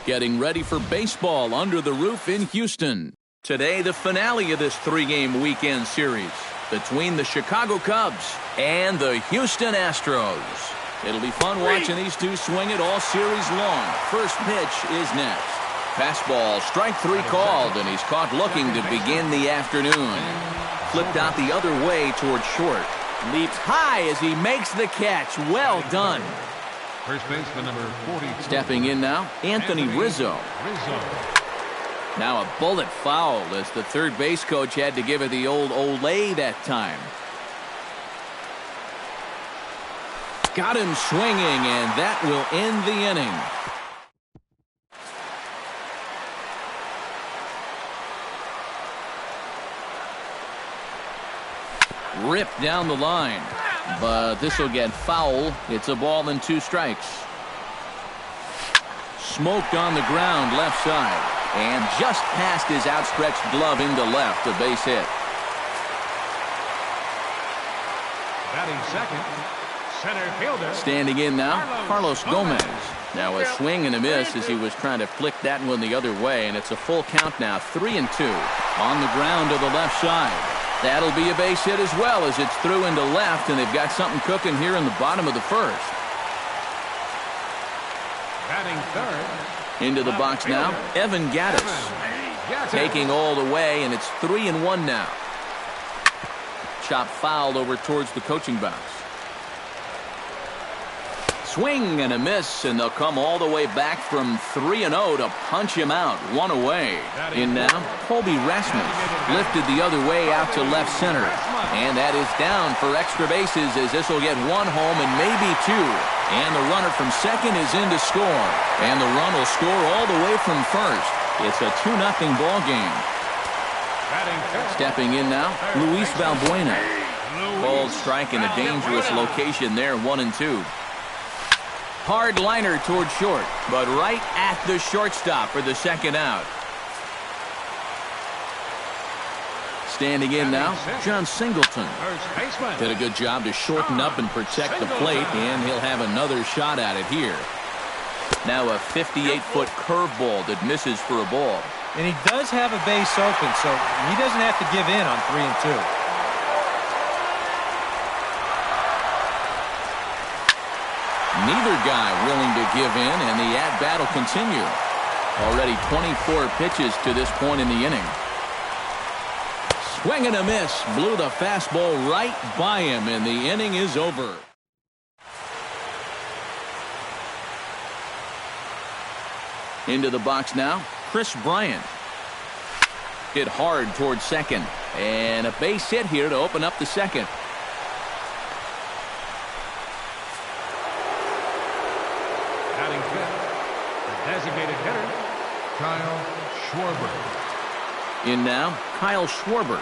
getting ready for baseball under the roof in Houston. Today, the finale of this 3-game weekend series between the Chicago Cubs and the Houston Astros. It'll be fun watching these two swing it all series long. First pitch is next. Fastball, strike 3 called, and he's caught looking to begin the afternoon. Flipped out the other way toward short. Leaps high as he makes the catch. Well done. First baseman number 40. Stepping in now, Anthony Rizzo. Now a bullet foul as the third base coach had to give it the old Olay that time. Got him swinging, and that will end the inning. Ripped down the line, but this will get foul. It's a ball and 2 strikes. Smoked on the ground left side, and just past his outstretched glove into left, a base hit. Batting second, center fielder. Standing in now, Carlos Gomez. Now a swing and a miss as he was trying to flick that one the other way, and it's a full count now, 3-2. On the ground to the left side. That'll be a base hit as well as it's through into left, and they've got something cooking here in the bottom of the first. Batting third. Into the box now, Evan Gattis. Taking all the way, and it's 3-1 now. Chop fouled over towards the coaching box. Swing and a miss, and they'll come all the way back from 3-0 to punch him out. 1 away. In now, Colby Rasmus lifted the other way out to left center. And that is down for extra bases as this will get 1 home and maybe 2. And the runner from second is in to score. And the run will score all the way from first. It's a 2-0 ball game. Stepping in now, Luis Valbuena. Called strike in a dangerous location there, 1-2. Hard liner toward short, but right at the shortstop for the second out. Standing in now, John Singleton. Did a good job to shorten up and protect the plate, and he'll have another shot at it here. Now a 58-foot curveball that misses for a ball. And he does have a base open, so he doesn't have to give in on 3-2. Neither guy willing to give in, and the at-bat will continue. Already 24 pitches to this point in the inning. Swing and a miss. Blew the fastball right by him, and the inning is over. Into the box now, Chris Bryant. Hit hard towards second, and a base hit here to open up the second. Designated hitter, Kyle Schwarber. In now, Kyle Schwarber.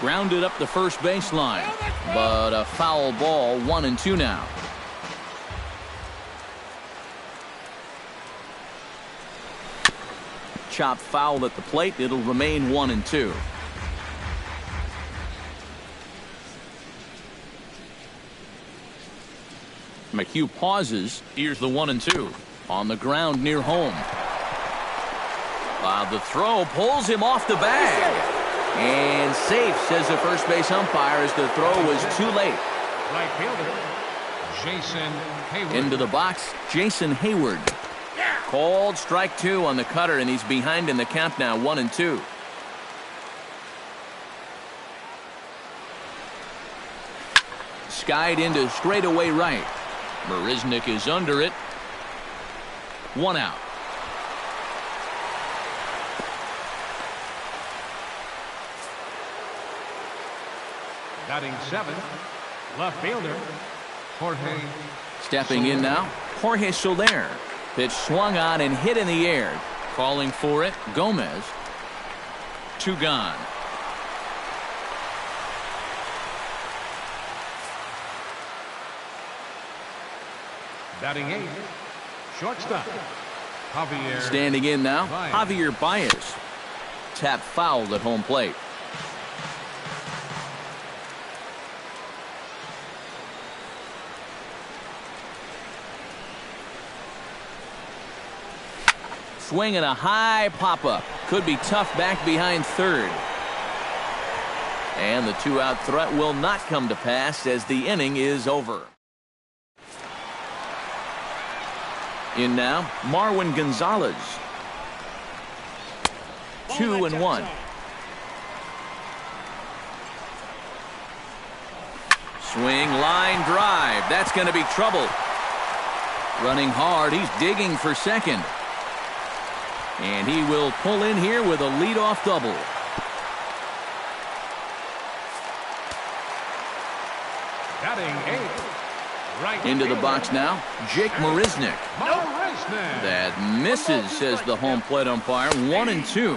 Grounded up the first baseline, but a foul ball, 1-2 now. Chop foul at the plate. It'll remain 1-2. McHugh pauses. Here's the 1-2. On the ground near home. The throw pulls him off the bag. And safe, says the first base umpire, as the throw was too late. Right fielder, Jason Hayward. Into the box, Jason Hayward. Called strike 2 on the cutter, and he's behind in the count now, 1-2. Skied into straightaway right. Marisnik is under it. 1 out. Batting 7, left fielder, Jorge. Stepping in now, Jorge Soler. Pitch swung on and hit in the air. Calling for it, Gomez. 2 gone. Batting 8, shortstop, Javier. Standing in now, Javier Baez. Tap fouled at home plate. Swing and a high pop-up. Could be tough back behind third. And the two-out threat will not come to pass as the inning is over. In now, Marwin Gonzalez. 2-1. Swing, line drive. That's going to be trouble. Running hard. He's digging for second. And he will pull in here with a leadoff double. Batting 8. Right into the box now, Jake Marisnick. Marisnick. That misses, says the home plate umpire. 1-2.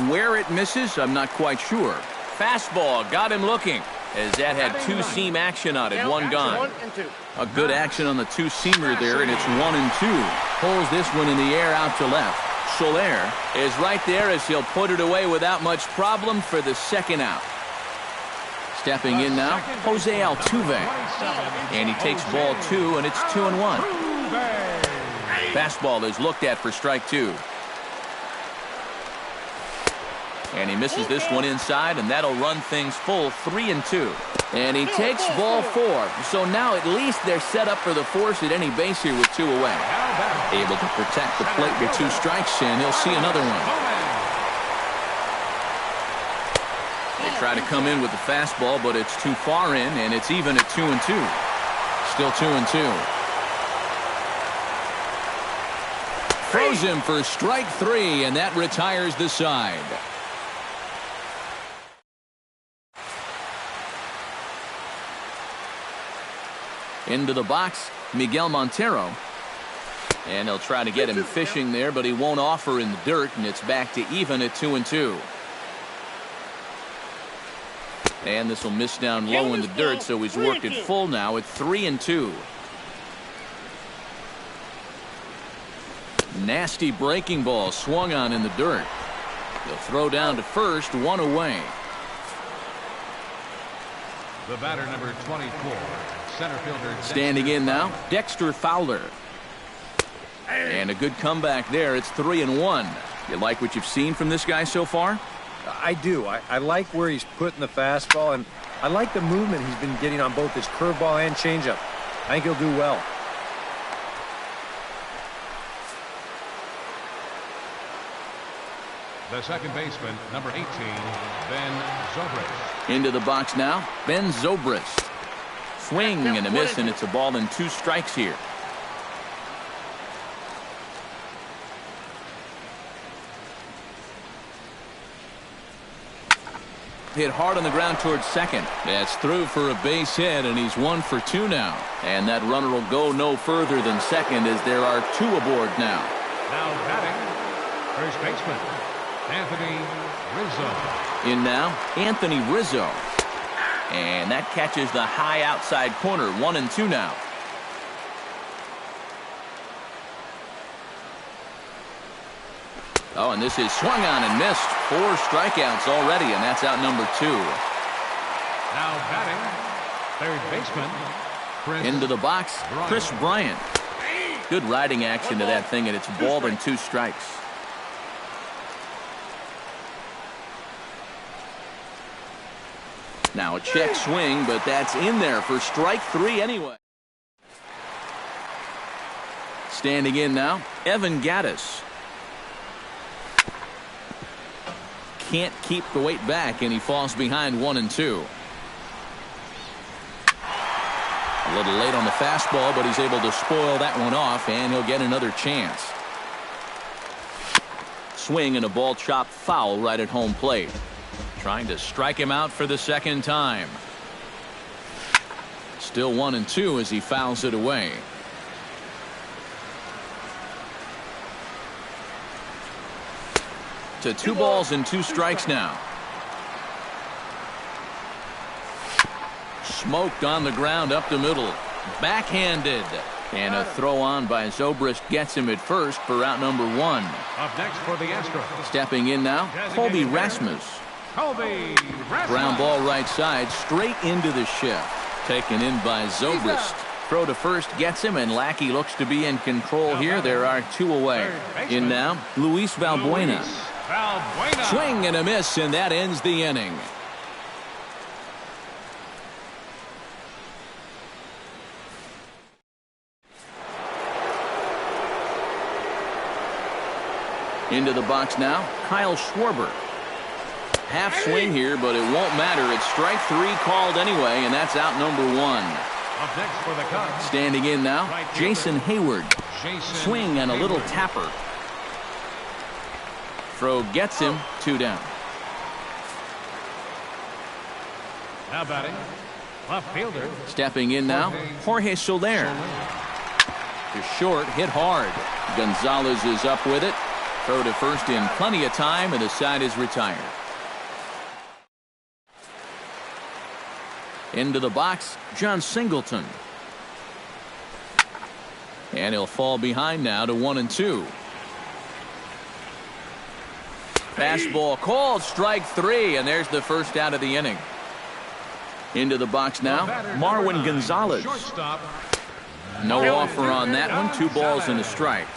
Where it misses, I'm not quite sure. Fastball got him looking, as that had two-seam action on it. One gone. A good action on the two-seamer there, and it's 1-2. Pulls this one in the air out to left. Soler is right there as he'll put it away without much problem for the second out. Stepping in now, Jose Altuve. And he takes ball 2, and it's 2-1. Fastball is looked at for strike 2. And he misses this one inside, and that'll run things full 3-2. And he takes ball 4. So now at least they're set up for the force at any base here with 2 away. Able to protect the plate with 2 strikes, and he'll see another one. They try to come in with the fastball, but it's too far in, and it's even at 2-2. Still 2-2. Throws him for strike 3, and that retires the side. Into the box, Miguel Montero. And he'll try to get him fishing there, but he won't offer in the dirt, and it's back to even at 2-2. And this will miss down low in the dirt, so he's worked it full now at 3-2. Nasty breaking ball swung on in the dirt. He'll throw down to first, 1 away. The batter, number 24, center fielder. Standing in now, Dexter Fowler. And a good comeback there. It's 3-1. You like what you've seen from this guy so far? I do. I like where he's putting the fastball, and I like the movement he's been getting on both his curveball and changeup. I think he'll do well. The second baseman, number 18, Ben Zobrist. Into the box now, Ben Zobrist. Swing and a miss, and it's a ball and 2 strikes here. Hit hard on the ground towards second. That's through for a base hit, and he's 1 for 2 now. And that runner will go no further than second as there are 2 aboard now. Now batting, first baseman, Anthony Rizzo. In now, Anthony Rizzo. And that catches the high outside corner. 1-2 now. Oh, and this is swung on and missed. 4 strikeouts already, and that's out number 2. Now batting, third baseman, Chris Into the box, Chris Bryant. Good riding action to that thing, and it's ball and 2 strikes. Now a check swing, but that's in there for strike 3 anyway. Standing in now, Evan Gattis. Can't keep the weight back, and he falls behind 1-2. A little late on the fastball, but he's able to spoil that one off, and he'll get another chance. Swing and a ball chopped foul right at home plate. Trying to strike him out for the second time. Still 1-2 as he fouls it away. To 2 balls and 2 strikes now. Smoked on the ground up the middle. Backhanded. And a throw on by Zobrist gets him at first for out number 1. Up next for the Astros. Stepping in now, Colby Rasmus. Rasmus. Ground ball right side, straight into the shift. Taken in by Zobrist. Throw to first gets him, and Lackey looks to be in control here. There are 2 away. In now, Luis Valbuena. Swing and a miss, and that ends the inning. Into the box now, Kyle Schwarber. Half swing here, but it won't matter. It's strike 3 called anyway, and that's out number 1. Up next for the Cubs. Standing in now, Jason Hayward. Swing and a little tapper. Throw gets him, 2 down. Now batting, left fielder. Stepping in now, Jorge Soler. To short, hit hard. Gonzalez is up with it. Throw to first in plenty of time, and the side is retired. Into the box, John Singleton. And he'll fall behind now to 1-2. Fastball called, strike 3, and there's the first out of the inning. Into the box now, Marwin Gonzalez. No offer on that one, 2 balls and a strike.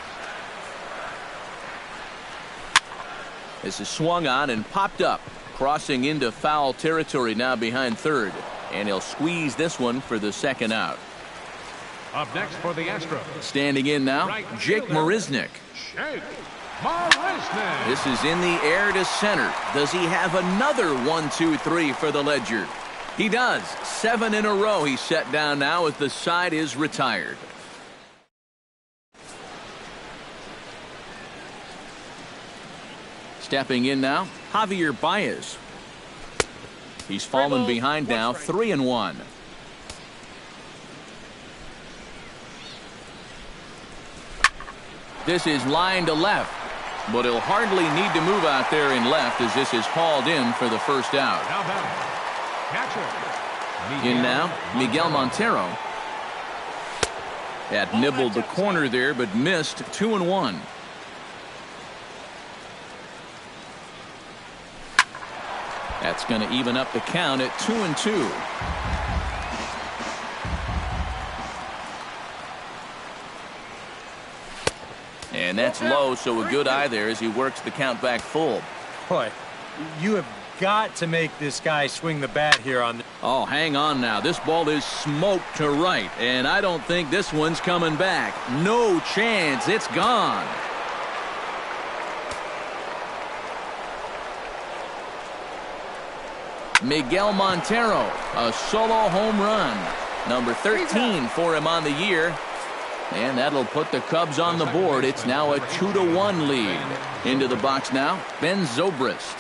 This is swung on and popped up, crossing into foul territory now behind third. And he'll squeeze this one for the second out. Up next for the Astros. Standing in now, Jake Marisnick. This is in the air to center. Does he have another 1-2-3 for the Ledger? He does. 7 in a row he's set down now as the side is retired. Stepping in now, Javier Baez. He's fallen behind now, 3-1. This is line to left, but he'll hardly need to move out there in left as this is hauled in for the first out. In now, Miguel Montero. Had nibbled the corner there, but missed. 2-1. That's going to even up the count at 2-2. And that's low, so a good eye there as he works the count back full. Boy, you have got to make this guy swing the bat here on. Oh, hang on now. This ball is smoked to right, and I don't think this one's coming back. No chance. It's gone. Miguel Montero, a solo home run. Number 13 for him on the year. And that'll put the Cubs on the board. It's now a 2-1 lead. Into the box now, Ben Zobrist.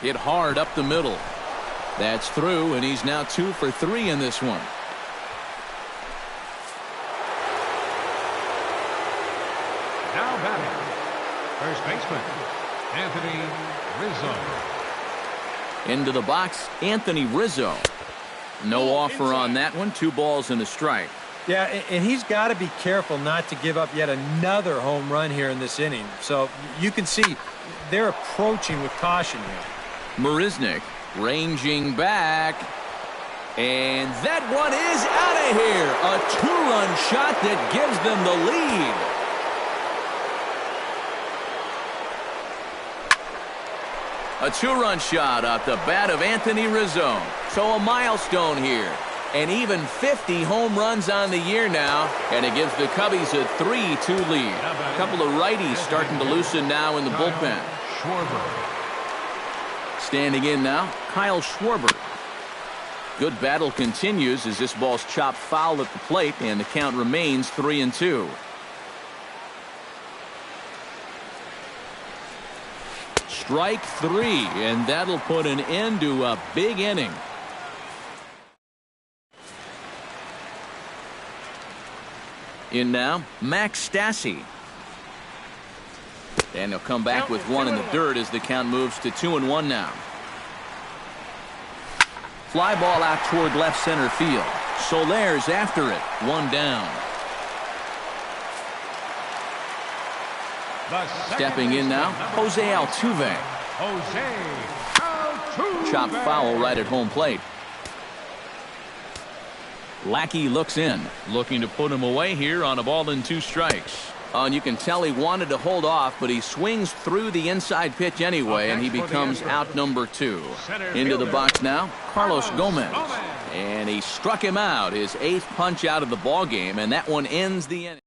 Hit hard up the middle. That's through, and he's now 2 for 3 in this one. Now batting, first baseman, Anthony Rizzo. Into the box, Anthony Rizzo. No offer on that one. 2 balls and a strike. Yeah, and he's got to be careful not to give up yet another home run here in this inning. So you can see they're approaching with caution here. Marisnick ranging back. And that one is out of here. A 2-run shot that gives them the lead. A 2-run shot off the bat of Anthony Rizzo. So a milestone here. And even 50 home runs on the year now. And it gives the Cubbies a 3-2 lead. A couple of righties starting to loosen now in the bullpen. Standing in now, Kyle Schwarber. Good battle continues as this ball's chopped foul at the plate. And the count remains 3-2. Strike 3, and that'll put an end to a big inning. In now, Max Stassi. And he'll come back with 1 in the dirt as the count moves to 2-1 now. Fly ball out toward left center field. Soler's after it. 1 down. Stepping in now, Jose Altuve. Chopped foul right at home plate. Lackey looks in, looking to put him away here on a ball and 2 strikes. And you can tell he wanted to hold off, but he swings through the inside pitch anyway, and he becomes out number 2. Into the box now, Carlos Gomez. And he struck him out, his 8th punch out of the ball game, and that one ends the inning.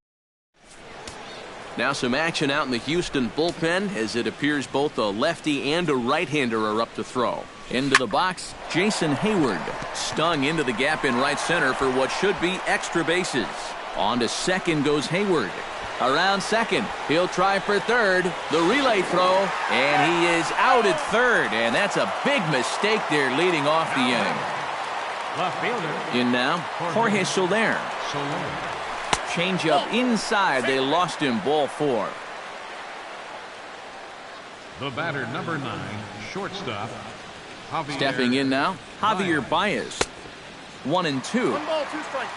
Now some action out in the Houston bullpen, as it appears both a lefty and a right-hander are up to throw. Into the box, Jason Hayward, stung into the gap in right center for what should be extra bases. On to second goes Hayward. Around second, he'll try for third. The relay throw, and he is out at third, and that's a big mistake there leading off the inning. Left fielder. In now, Jorge Soler. Change up inside. They lost him, ball 4. The batter, number 9, shortstop. Javier. Stepping in now, Javier Baez. 1-2.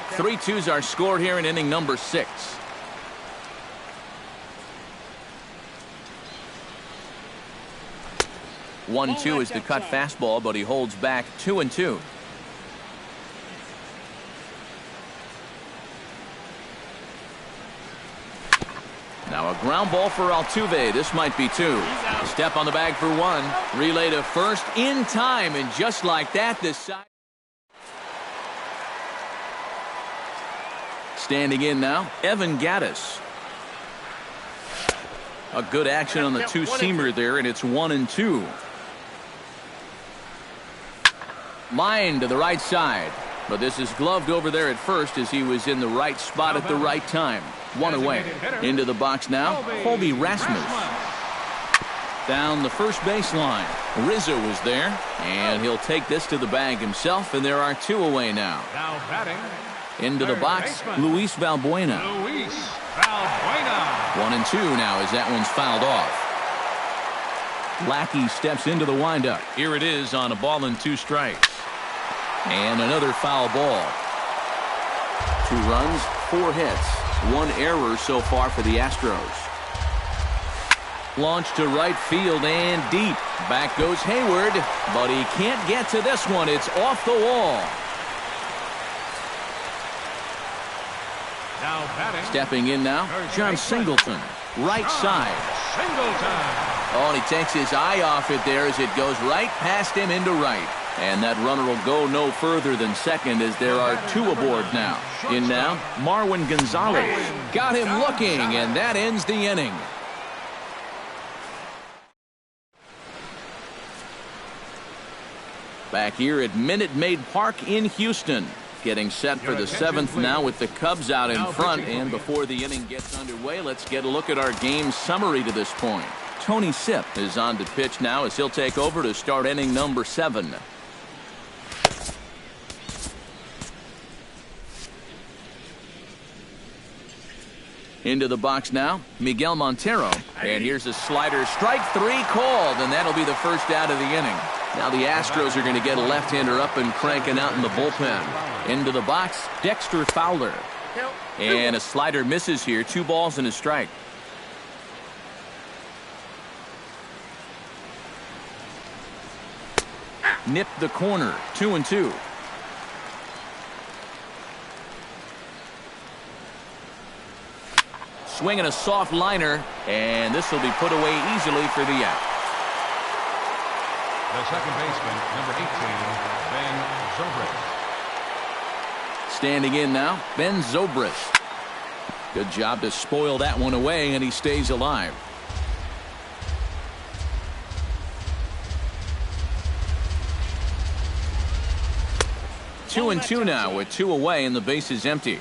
3-2s are scored here in inning number 6. One-two is the cut fastball, but he holds back 2-2. Now a ground ball for Altuve. This might be 2. Step on the bag for 1. Relay to first in time, and just like that, this side. Standing in now, Evan Gattis. A good action on the 2-seamer there, and it's 1-2. Line to the right side, but this is gloved over there at first as he was in the right spot at the right time. 1 away. Into the box now, Colby Rasmus. Down the first baseline. Rizzo was there, and he'll take this to the bag himself, and there are 2 away now. Now batting. Into the box, Luis Valbuena. 1-2 now as that one's fouled off. Lackey steps into the windup. Here it is on a ball and 2 strikes. And another foul ball. 2 runs, 4 hits, 1 error so far for the Astros. Launched to right field and deep. Back goes Hayward, but he can't get to this one. It's off the wall. Now batting. Stepping in now, John Singleton, right side. Oh, and he takes his eye off it there as it goes right past him into right. And that runner will go no further than second as there are 2 aboard now. In now, Marwin Gonzalez. Got him looking, and that ends the inning. Back here at Minute Maid Park in Houston. Getting set for the 7th now with the Cubs out in front. And before the inning gets underway, let's get a look at our game summary to this point. Tony Sipp is on to pitch now as he'll take over to start inning number 7. Into the box now, Miguel Montero. And here's a slider. Strike 3 called, and that'll be the first out of the inning. Now the Astros are going to get a left-hander up and cranking out in the bullpen. Into the box, Dexter Fowler. And a slider misses here. 2 balls and a strike. Nipped the corner. 2-2. Swinging a soft liner, and this will be put away easily for the out. The second baseman, number 18, Ben Zobrist. Standing in now, Ben Zobrist. Good job to spoil that one away, and he stays alive. Two and two now with 2 away, and the base is empty.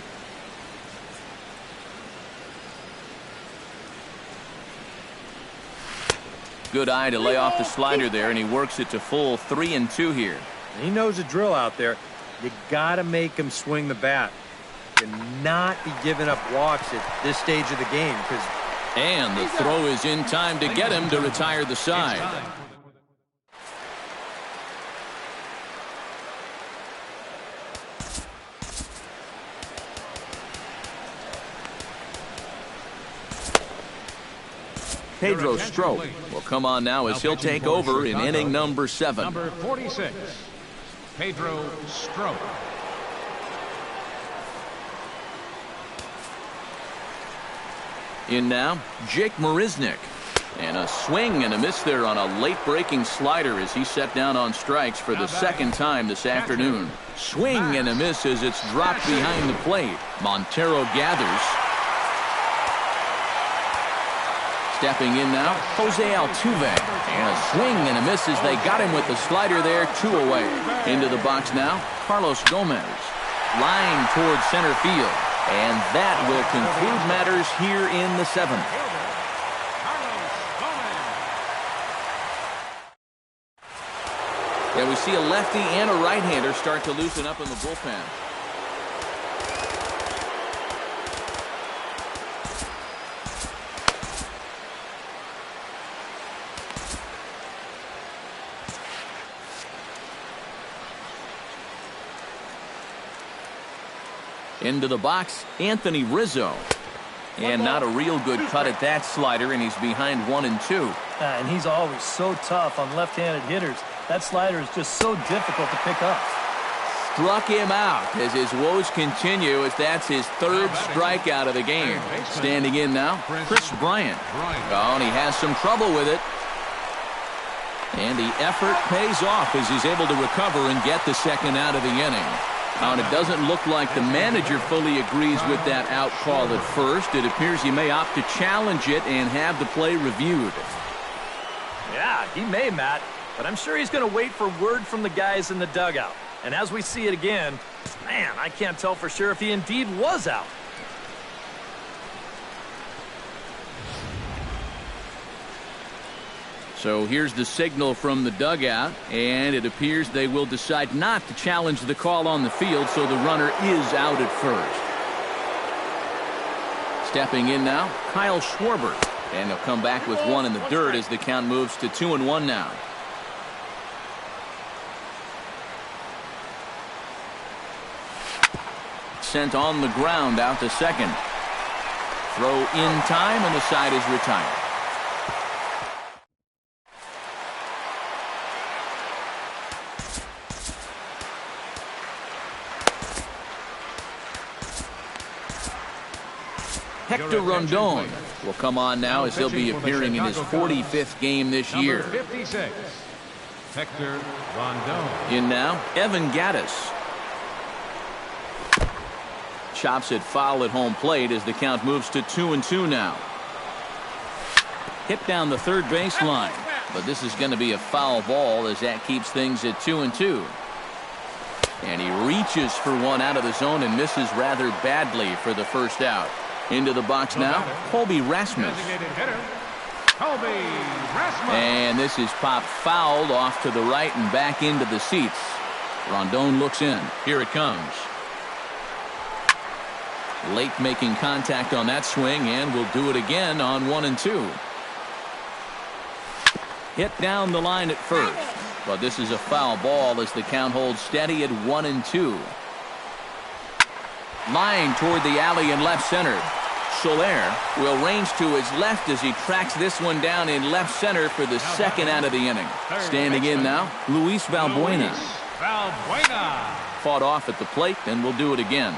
Good eye to lay off the slider there, and he works it to full 3-2 here. He knows the drill out there. You got to make him swing the bat. And not be giving up walks at this stage of the game. And the throw is in time to get him to retire the side. Pedro Strop will come on now as he'll take over in inning number 7. Number 46, Pedro Strop. In now, Jake Marisnick. And a swing and a miss there on a late-breaking slider as he set down on strikes for the second time this afternoon. Swing and a miss as it's dropped behind the plate. Montero gathers. Stepping in now, Jose Altuve. And a swing and a miss as they got him with the slider there, 2 away. Into the box now, Carlos Gomez. Line towards center field. And that will conclude matters here in the 7th. And we see a lefty and a right-hander start to loosen up in the bullpen. Into the box, Anthony Rizzo. And not a real good cut at that slider, and he's behind 1-2. And he's always so tough on left-handed hitters. That slider is just so difficult to pick up. Struck him out as his woes continue, as that's his 3rd strikeout of the game. Standing in now, Chris Bryant. Oh, and he has some trouble with it. And the effort pays off as he's able to recover and get the 2nd out of the inning. And it doesn't look like the manager fully agrees with that out call at first. It appears he may opt to challenge it and have the play reviewed. Yeah, he may, Matt. But I'm sure he's going to wait for word from the guys in the dugout. And as we see it again, man, I can't tell for sure if he indeed was out. So here's the signal from the dugout, and it appears they will decide not to challenge the call on the field, so the runner is out at first. Stepping in now, Kyle Schwarber. And he'll come back with 1 in the dirt as the count moves to 2-1 now. Sent on the ground out to second. Throw in time, and the side is retired. Hector Rondon will come on now as he'll be appearing in his 45th game this year. 56, Hector Rondon. In now, Evan Gattis. Chops it foul at home plate as the count moves to 2-2 now. Hit down the third baseline, but this is going to be a foul ball as that keeps things at 2-2. And he reaches for one out of the zone and misses rather badly for the first out. Into the box now, Colby Rasmus. And this is popped fouled off to the right and back into the seats. Rondon looks in. Here it comes. Late making contact on that swing, and will do it again on 1-2. Hit down the line at first, but this is a foul ball as the count holds steady at 1-2. Line toward the alley in left center. Soler will range to his left as he tracks this one down in left center for the 2nd out of the inning. Standing in now, Luis Valbuena. Fought off at the plate, and will do it again.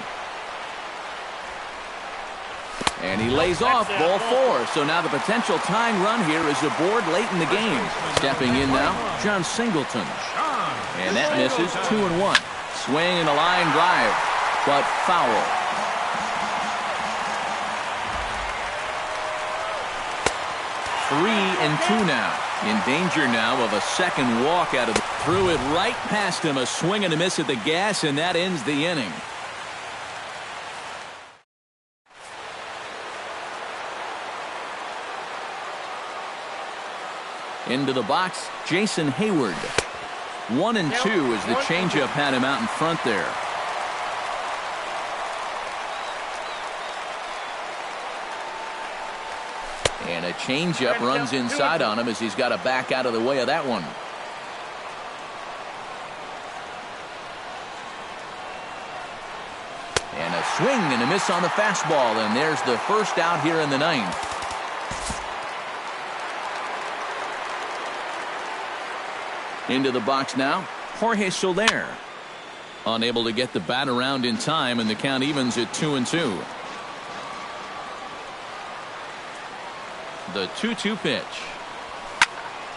And he lays off ball 4. So now the potential tying run here is aboard late in the game. Stepping in now, John Singleton. And that misses 2-1. Swing and a line drive, but foul. 3-2 now. In danger now of a second walk out of the... Threw it right past him. A swing and a miss at the gas, and that ends the inning. Into the box, Jason Hayward. 1-2 as the changeup had him out in front there. And a changeup runs inside on him as he's got to back out of the way of that one. And a swing and a miss on the fastball, and there's the first out here in the 9th. Into the box now, Jorge Soler. Unable to get the bat around in time, and the count evens at 2-2. The 2-2 pitch.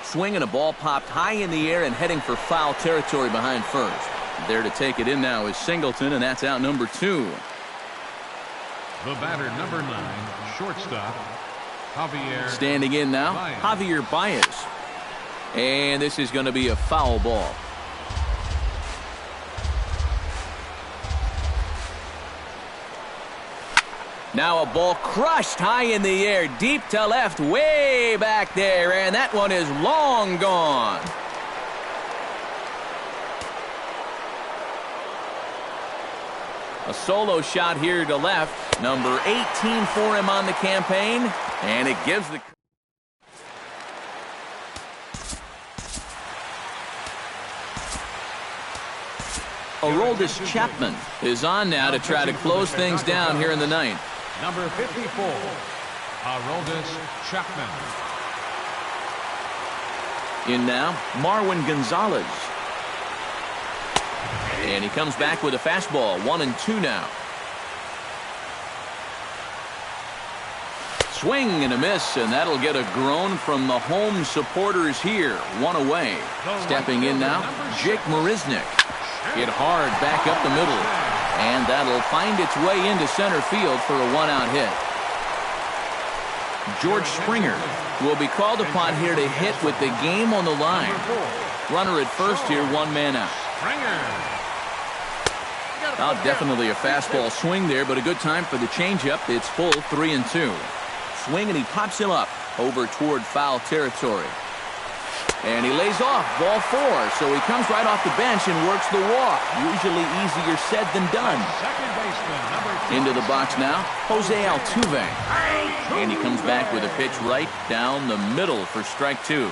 Swing and a ball popped high in the air and heading for foul territory behind first. There to take it in now is Singleton, and that's out number 2. The batter, number 9, shortstop, Javier. Standing in now, Baez. Javier Baez. And this is going to be a foul ball. Now a ball crushed high in the air, deep to left, way back there, and that one is long gone. A solo shot here to left, number 18 for him on the campaign, and it gives the... Aroldis Chapman is on now to try to close things down here in the ninth. Number 54, Aroldis Chapman. In now, Marwin Gonzalez. And he comes back with a fastball, 1-2 now. Swing and a miss, and that'll get a groan from the home supporters here. One away. Stepping in now, Jake Marisnick. Hit hard back up the middle. And that'll find its way into center field for a one-out hit. George Springer will be called upon here to hit with the game on the line. Runner at first here, one man out. Oh, definitely a fastball swing there, but a good time for the changeup. It's full, 3-2. Swing, and he pops him up over toward foul territory. And he lays off, ball 4, so he comes right off the bench and works the walk. Usually easier said than done. Into the box now, Jose Altuve. And he comes back with a pitch right down the middle for strike 2.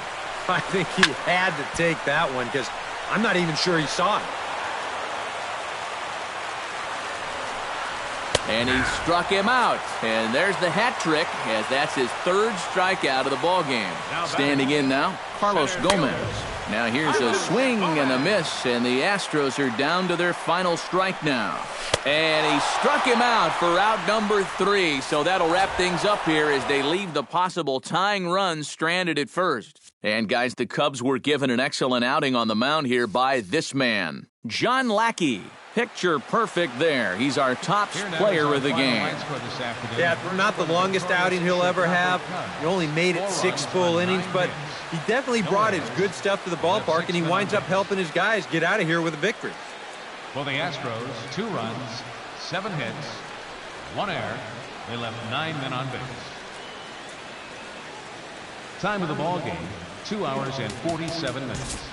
I think he had to take that one because I'm not even sure he saw it. And he struck him out. And there's the hat trick, as that's his 3rd strikeout of the ball game. Standing in now, Carlos Gomez. Now here's a swing and a miss, and the Astros are down to their final strike now. And he struck him out for out number 3, so that'll wrap things up here as they leave the possible tying run stranded at first. And guys, the Cubs were given an excellent outing on the mound here by this man, John Lackey. Picture perfect there. He's our top player of the game. Yeah, not the longest outing he'll ever have. He only made it 6 full innings, but he definitely brought his good stuff to the ballpark, and he winds up helping his guys get out of here with a victory. For the Astros, 2 runs, 7 hits, 1 error. They left 9 men on base. Time of the ball game, 2 hours and 47 minutes.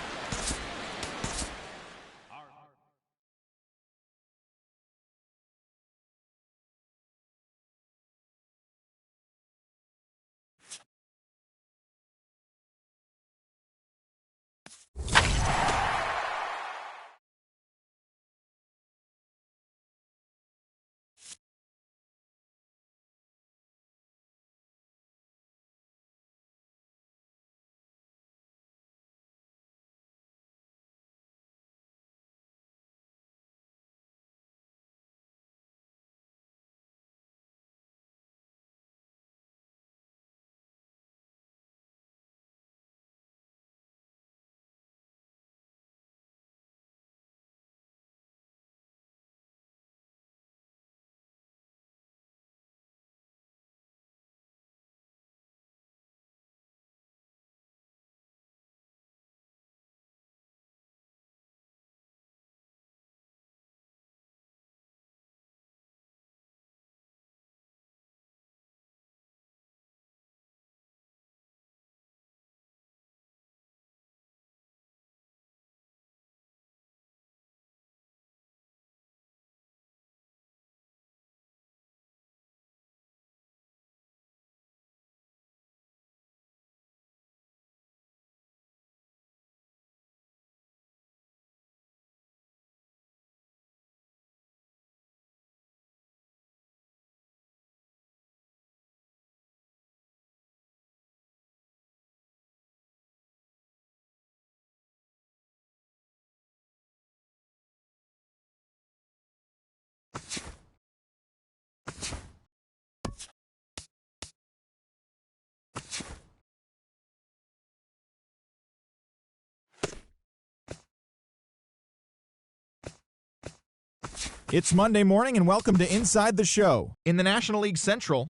It's Monday morning and welcome to Inside the Show. In the National League Central,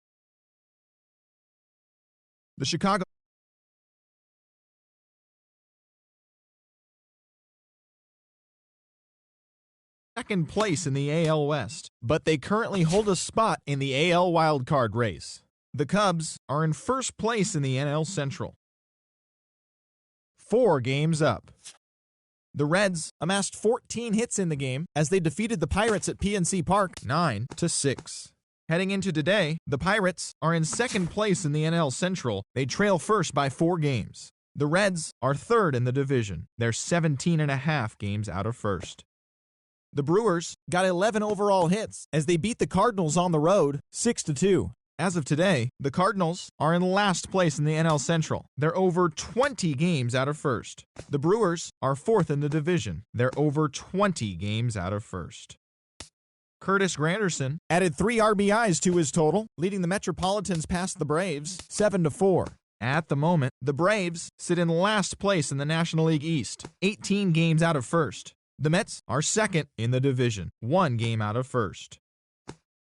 the Chicago second place in the AL West, but they currently hold a spot in the AL wildcard race. The Cubs are in first place in the NL Central, 4 games up. The Reds amassed 14 hits in the game as they defeated the Pirates at PNC Park 9-6. Heading into today, the Pirates are in second place in the NL Central. They trail first by 4 games. The Reds are third in the division. They're 17.5 games out of first. The Brewers got 11 overall hits as they beat the Cardinals on the road 6-2. As of today, the Cardinals are in last place in the NL Central. They're over 20 games out of first. The Brewers are fourth in the division. They're over 20 games out of first. Curtis Granderson added 3 RBIs to his total, leading the Metropolitans past the Braves 7-4. At the moment, the Braves sit in last place in the National League East, 18 games out of first. The Mets are second in the division, 1 game out of first.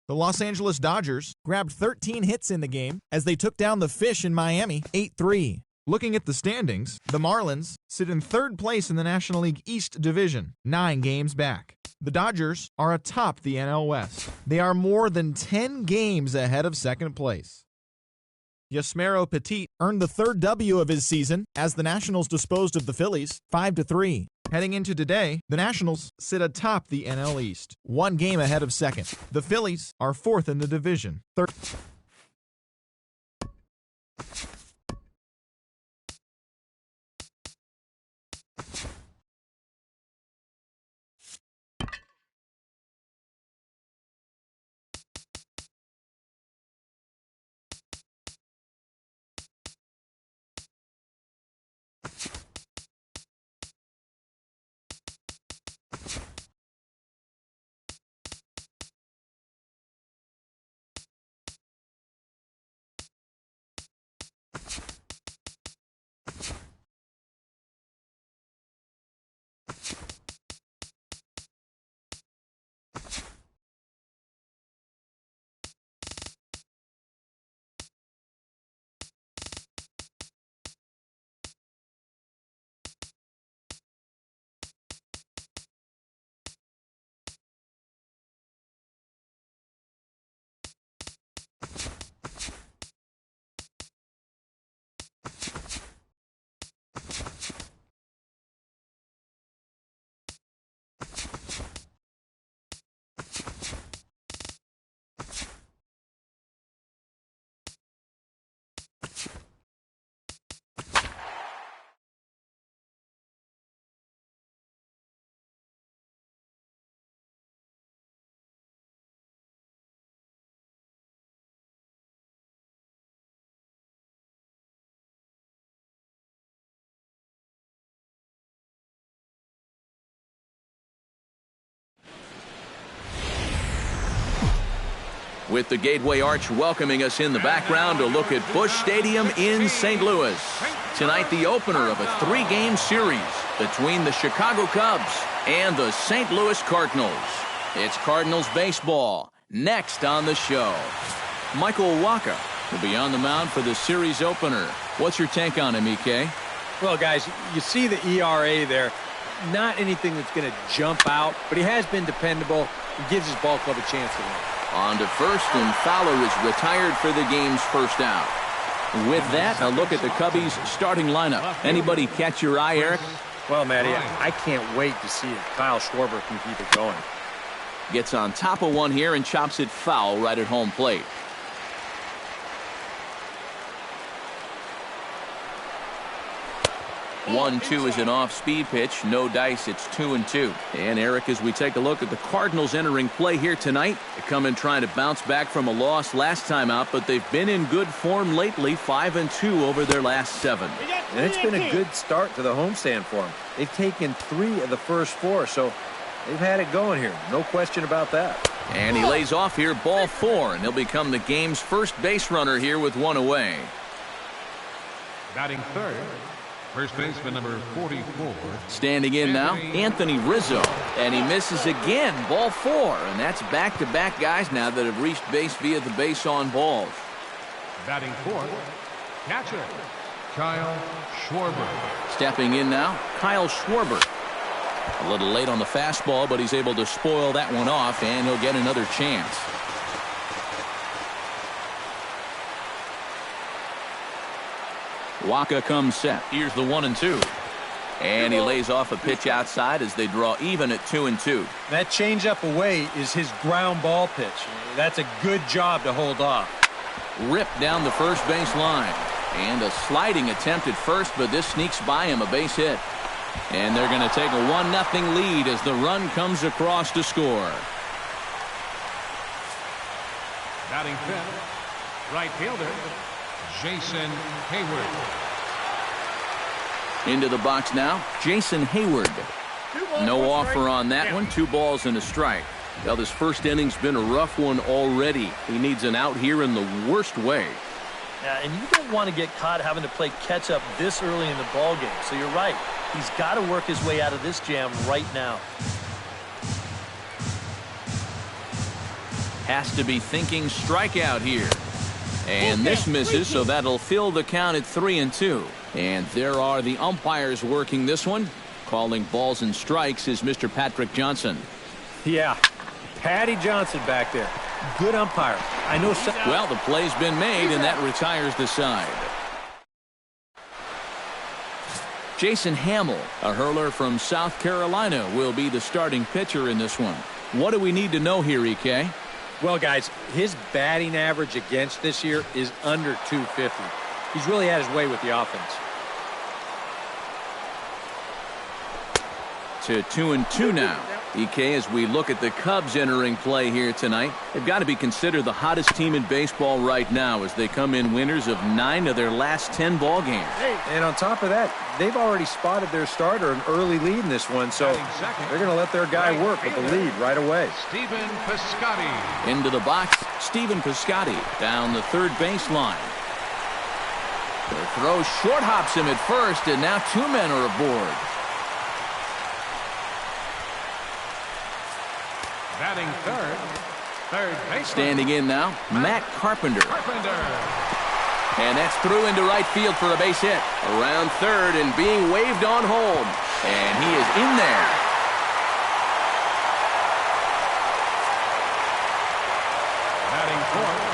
The Los Angeles Dodgers grabbed 13 hits in the game as they took down the Fish in Miami 8-3. Looking at the standings, the Marlins sit in third place in the National League East division, 9 games back. The Dodgers are atop the NL West. They are more than 10 games ahead of second place. Yasmero Petit earned the 3rd W of his season as the Nationals disposed of the Phillies 5-3. Heading into today, the Nationals sit atop the NL East, 1 game ahead of second. The Phillies are fourth in the division. With the Gateway Arch welcoming us in the background, a look at Busch Stadium in St. Louis. Tonight, the opener of a 3-game series between the Chicago Cubs and the St. Louis Cardinals. It's Cardinals baseball next on the show. Michael Wacha will be on the mound for the series opener. What's your take on him, EK? Well, guys, you see the ERA there. Not anything that's going to jump out, but he has been dependable and gives his ball club a chance to win. On to first, and Fowler is retired for the game's first out. With that, a look at the Cubbies' starting lineup. Anybody catch your eye, Eric? Well, Matty, I can't wait to see if Kyle Schwarber can keep it going. Gets on top of one here and chops it foul right at home plate. 1-2 is an off-speed pitch. No dice. It's 2-2. And Eric, as we take a look at the Cardinals entering play here tonight, they come in trying to bounce back from a loss last time out, but they've been in good form lately, 5-2 over their last 7. And it's been a good start to the homestand for them. They've taken 3 of the first 4, so they've had it going here. No question about that. And he lays off here, ball 4, and he'll become the game's first base runner here with 1 away. Batting third, First baseman number 44. Standing in now, Anthony Rizzo. And he misses again, ball 4. And that's back-to-back guys now that have reached base via the base on balls. Batting fourth, catcher, Kyle Schwarber. Stepping in now, Kyle Schwarber. A little late on the fastball, but he's able to spoil that one off, and he'll get another chance. Waka comes set. Here's the 1-2. And he lays off a pitch outside as they draw even at 2-2. That changeup away is his ground ball pitch. That's a good job to hold off. Ripped down the first base line. And a sliding attempt at first, but this sneaks by him, a base hit. And they're going to take a 1-0 lead as the run comes across to score. Batting fifth, right fielder, Jason Hayward. Into the box now, Jason Hayward. No offer on that one. 2 balls and a strike. Well, this first inning's been a rough one already. He needs an out here in the worst way. Yeah, and you don't want to get caught having to play catch up this early in the ball game. So you're right. He's got to work his way out of this jam right now. Has to be thinking strikeout here. And this misses, so that'll fill the count at 3-2. And there are the umpires working this one. Calling balls and strikes is Mr. Patrick Johnson. Yeah, Patty Johnson back there. Good umpire. I know some. Well, the play's been made, and that retires the side. Jason Hamill, a hurler from South Carolina, will be the starting pitcher in this one. What do we need to know here, EK? Well, guys, his batting average against this year is under 250. He's really had his way with the offense. To 2-2 now. EK, as we look at the Cubs entering play here tonight, they've got to be considered the hottest team in baseball right now as they come in winners of 9 of their last 10 ball games. And on top of that, they've already spotted their starter an early lead in this one, so they're going to let their guy work with the lead right away. Stephen Piscotty. Into the box, Stephen Piscotty down the third baseline. The throw short hops him at first, and now 2 men are aboard. Batting third baseman. Standing in now, Matt Carpenter. And that's through into right field for a base hit. Around third and being waved on home. And he is in there. Batting fourth.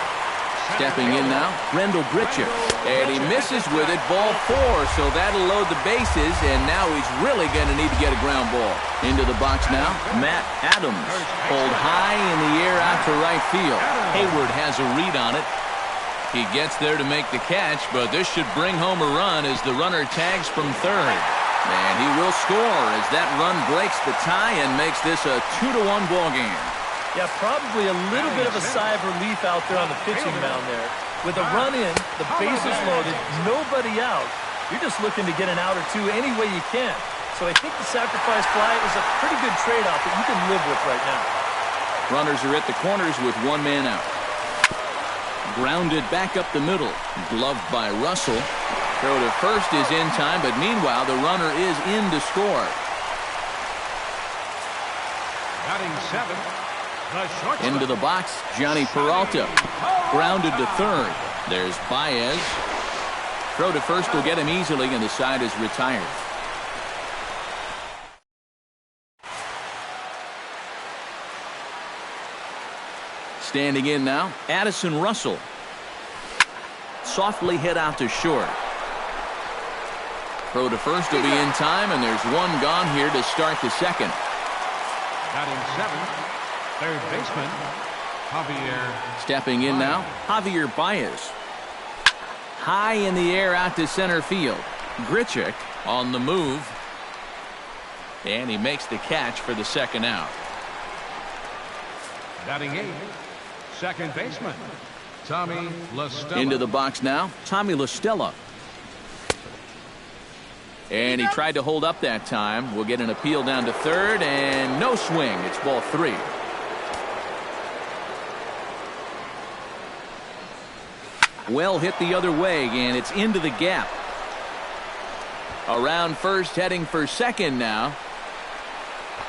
Stepping in now, Rendell Grichuk. And he misses with it, ball 4, so that'll load the bases, and now he's really going to need to get a ground ball. Into the box now, Matt Adams. Pulled high in the air out to right field. Hayward has a read on it. He gets there to make the catch, but this should bring home a run as the runner tags from third. And he will score as that run breaks the tie and makes this a 2-1 ball game. Yeah, probably a little bit of a sigh of relief out there on the pitching mound there. With a run in, the bases loaded, nobody out. You're just looking to get an out or 2 any way you can. So I think the sacrifice fly is a pretty good trade-off that you can live with right now. Runners are at the corners with 1 man out. Grounded back up the middle. Gloved by Russell. Throw to first is in time, but meanwhile the runner is in to score. Batting seventh. Into the box, Johnny Peralta. Grounded to third. There's Baez. Throw to first will get him easily, and the side is retired. Standing in now, Addison Russell. Softly hit out to short. Throw to first will be in time, and there's 1 gone here to start the second. Batting seventh. Third baseman, Javier. Stepping in now, Javier Baez. High in the air out to center field. Grichuk on the move. And he makes the catch for the second out. Batting eighth. Second baseman, Tommy La Stella. Into the box now, Tommy La Stella. And he tried to hold up that time. We'll get an appeal down to third, and no swing. It's ball 3. Well hit the other way, and it's into the gap. Around first, heading for second now.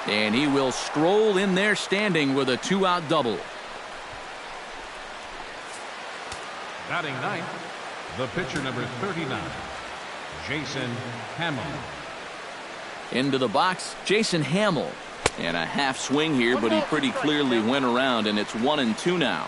And he will stroll in there standing with a 2-out double. Batting ninth, the pitcher number 39, Jason Hamill. Into the box, Jason Hamill. And a half swing here, but he pretty clearly went around, and it's 1-2 now.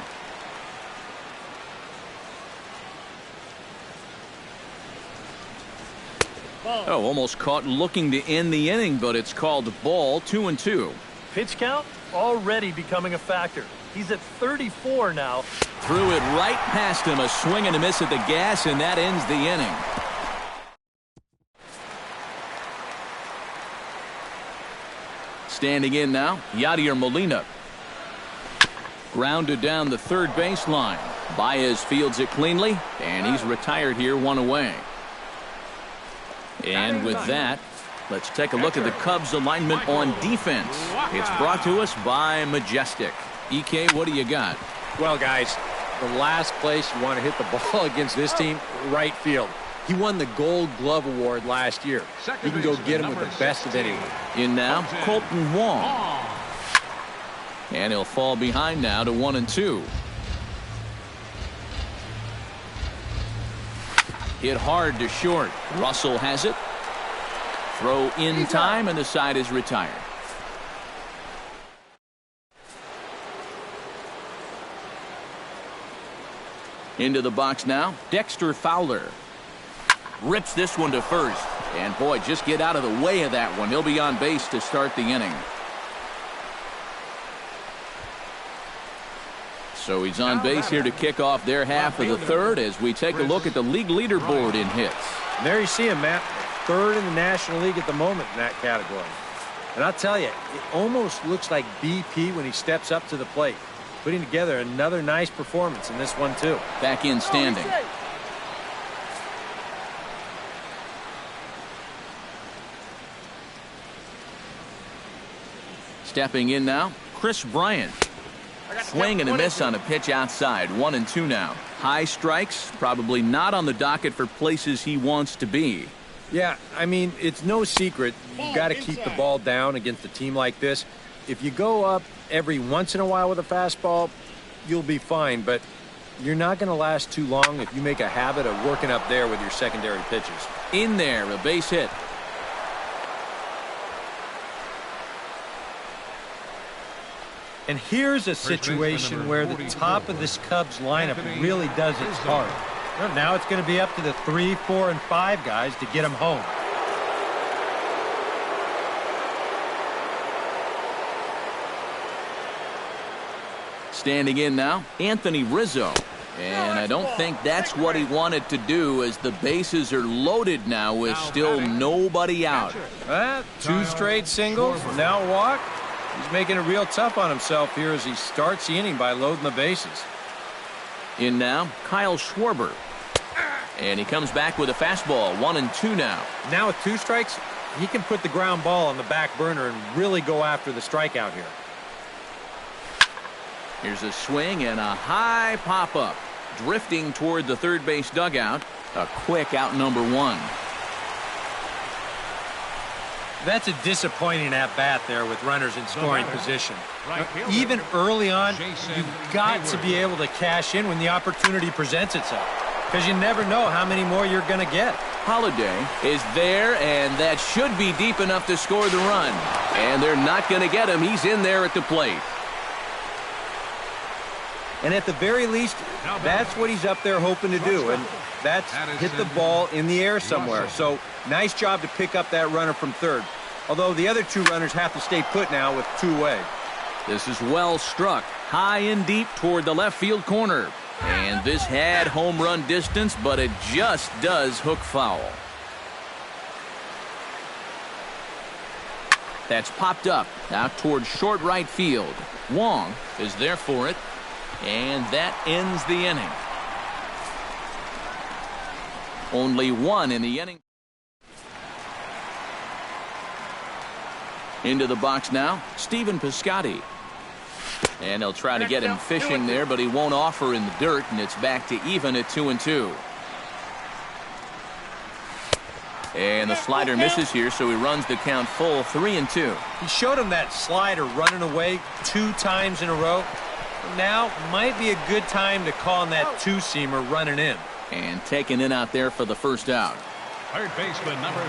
Oh, almost caught looking to end the inning, but it's called ball. 2-2. Pitch count already becoming a factor. He's at 34 now. Threw it right past him. A swing and a miss at the gas, and that ends the inning. Standing in now, Yadier Molina. Grounded down the third baseline. Baez fields it cleanly, and he's retired here, 1 away. And with that, let's take a look at the Cubs alignment on defense. It's brought to us by Majestic. EK, what do you got? Well, guys, the last place you want to hit the ball against this team, right field. He won the Gold Glove Award last year. He can go get him with the best of anyone. In now, Colton Wong. And he'll fall behind now to 1-2. Hit hard to short. Russell has it. Throw in time, and the side is retired. Into the box now, Dexter Fowler. Rips this one to first. And boy, just get out of the way of that one. He'll be on base to start the inning. So he's on base here to kick off their half of the third as we take a look at the league leaderboard in hits. And there you see him, Matt. Third in the National League at the moment in that category. And I'll tell you, it almost looks like BP when he steps up to the plate. Putting together another nice performance in this one, too. Back in standing. Stepping in now, Chris Bryant. Swing and a miss on a pitch outside. 1-2 now. High strikes, probably not on the docket for places he wants to be. Yeah, I mean, it's no secret. You've got to keep the ball down against a team like this. If you go up every once in a while with a fastball, you'll be fine. But you're not going to last too long if you make a habit of working up there with your secondary pitches. In there, a base hit. And here's a situation where the top of this Cubs lineup really does its part. Well, now it's going to be up to the 3, 4, and 5 guys to get them home. Standing in now, Anthony Rizzo. And I don't think that's what he wanted to do, as the bases are loaded now with still nobody out. 2 straight singles, now a walk. He's making it real tough on himself here as he starts the inning by loading the bases. In now, Kyle Schwarber. And he comes back with a fastball. 1-2 now. Now with 2 strikes, he can put the ground ball on the back burner and really go after the strikeout here. Here's a swing and a high pop-up. Drifting toward the third base dugout. A quick out number 1. That's a disappointing at-bat there with runners in scoring position. Even early on, you've got to be able to cash in when the opportunity presents itself, because you never know how many more you're going to get. Holiday is there, and that should be deep enough to score the run. And they're not going to get him. He's in there at the plate. And at the very least, that's what he's up there hoping to do, and that's hit the ball in the air somewhere. So nice job to pick up that runner from third, although the other 2 runners have to stay put now with 2 away. This is well struck, high and deep toward the left field corner. And this had home run distance, but it just does hook foul. That's popped up out toward short right field. Wong is there for it. And that ends the inning. Only 1 in the inning. Into the box now, Stephen Piscotty. And they'll try to get him fishing there, but he won't offer in the dirt, and it's back to even at 2-2. And the slider misses here, so he runs the count full 3-2. He showed him that slider running away 2 times in a row. Now might be a good time to call on that two-seamer running in. And taken in out there for the first out. Third baseman, number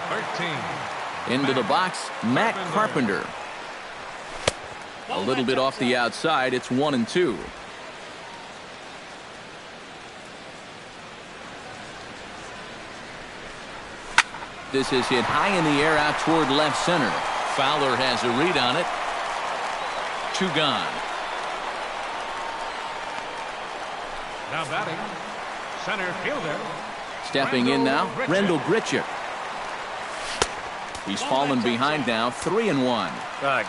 13. Into the box, Matt Carpenter. A little bit off the outside. It's 1-2. This is hit high in the air out toward left center. Fowler has a read on it. 2 gone. Now batting, center fielder. Stepping in now, Rendell Grichuk. He's fallen behind now, 3-1.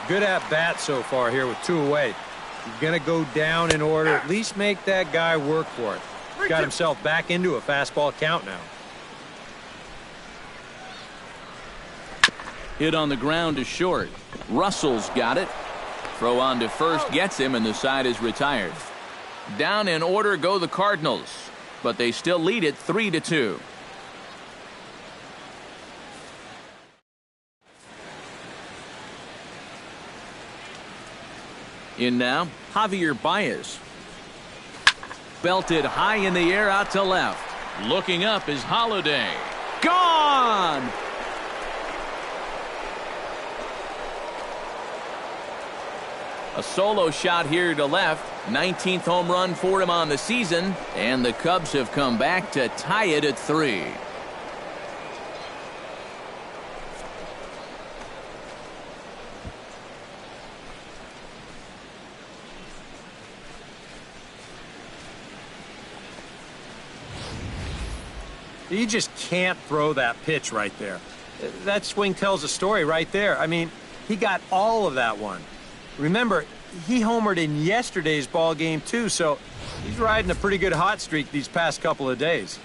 Good at bat so far here with 2 away. He's going to go down in order. At least make that guy work for it. He's got himself back into a fastball count now. Hit on the ground to short. Russell's got it. Throw on to first gets him, and the side is retired. Down in order go the Cardinals, but they still lead it 3-2. In now, Javier Baez. Belted high in the air out to left. Looking up is Holiday. Gone! A solo shot here to left. 19th home run for him on the season. And the Cubs have come back to tie it at 3. You just can't throw that pitch right there. That swing tells a story right there. I mean, he got all of that one. Remember, he homered in yesterday's ball game too, so he's riding a pretty good hot streak these past couple of days.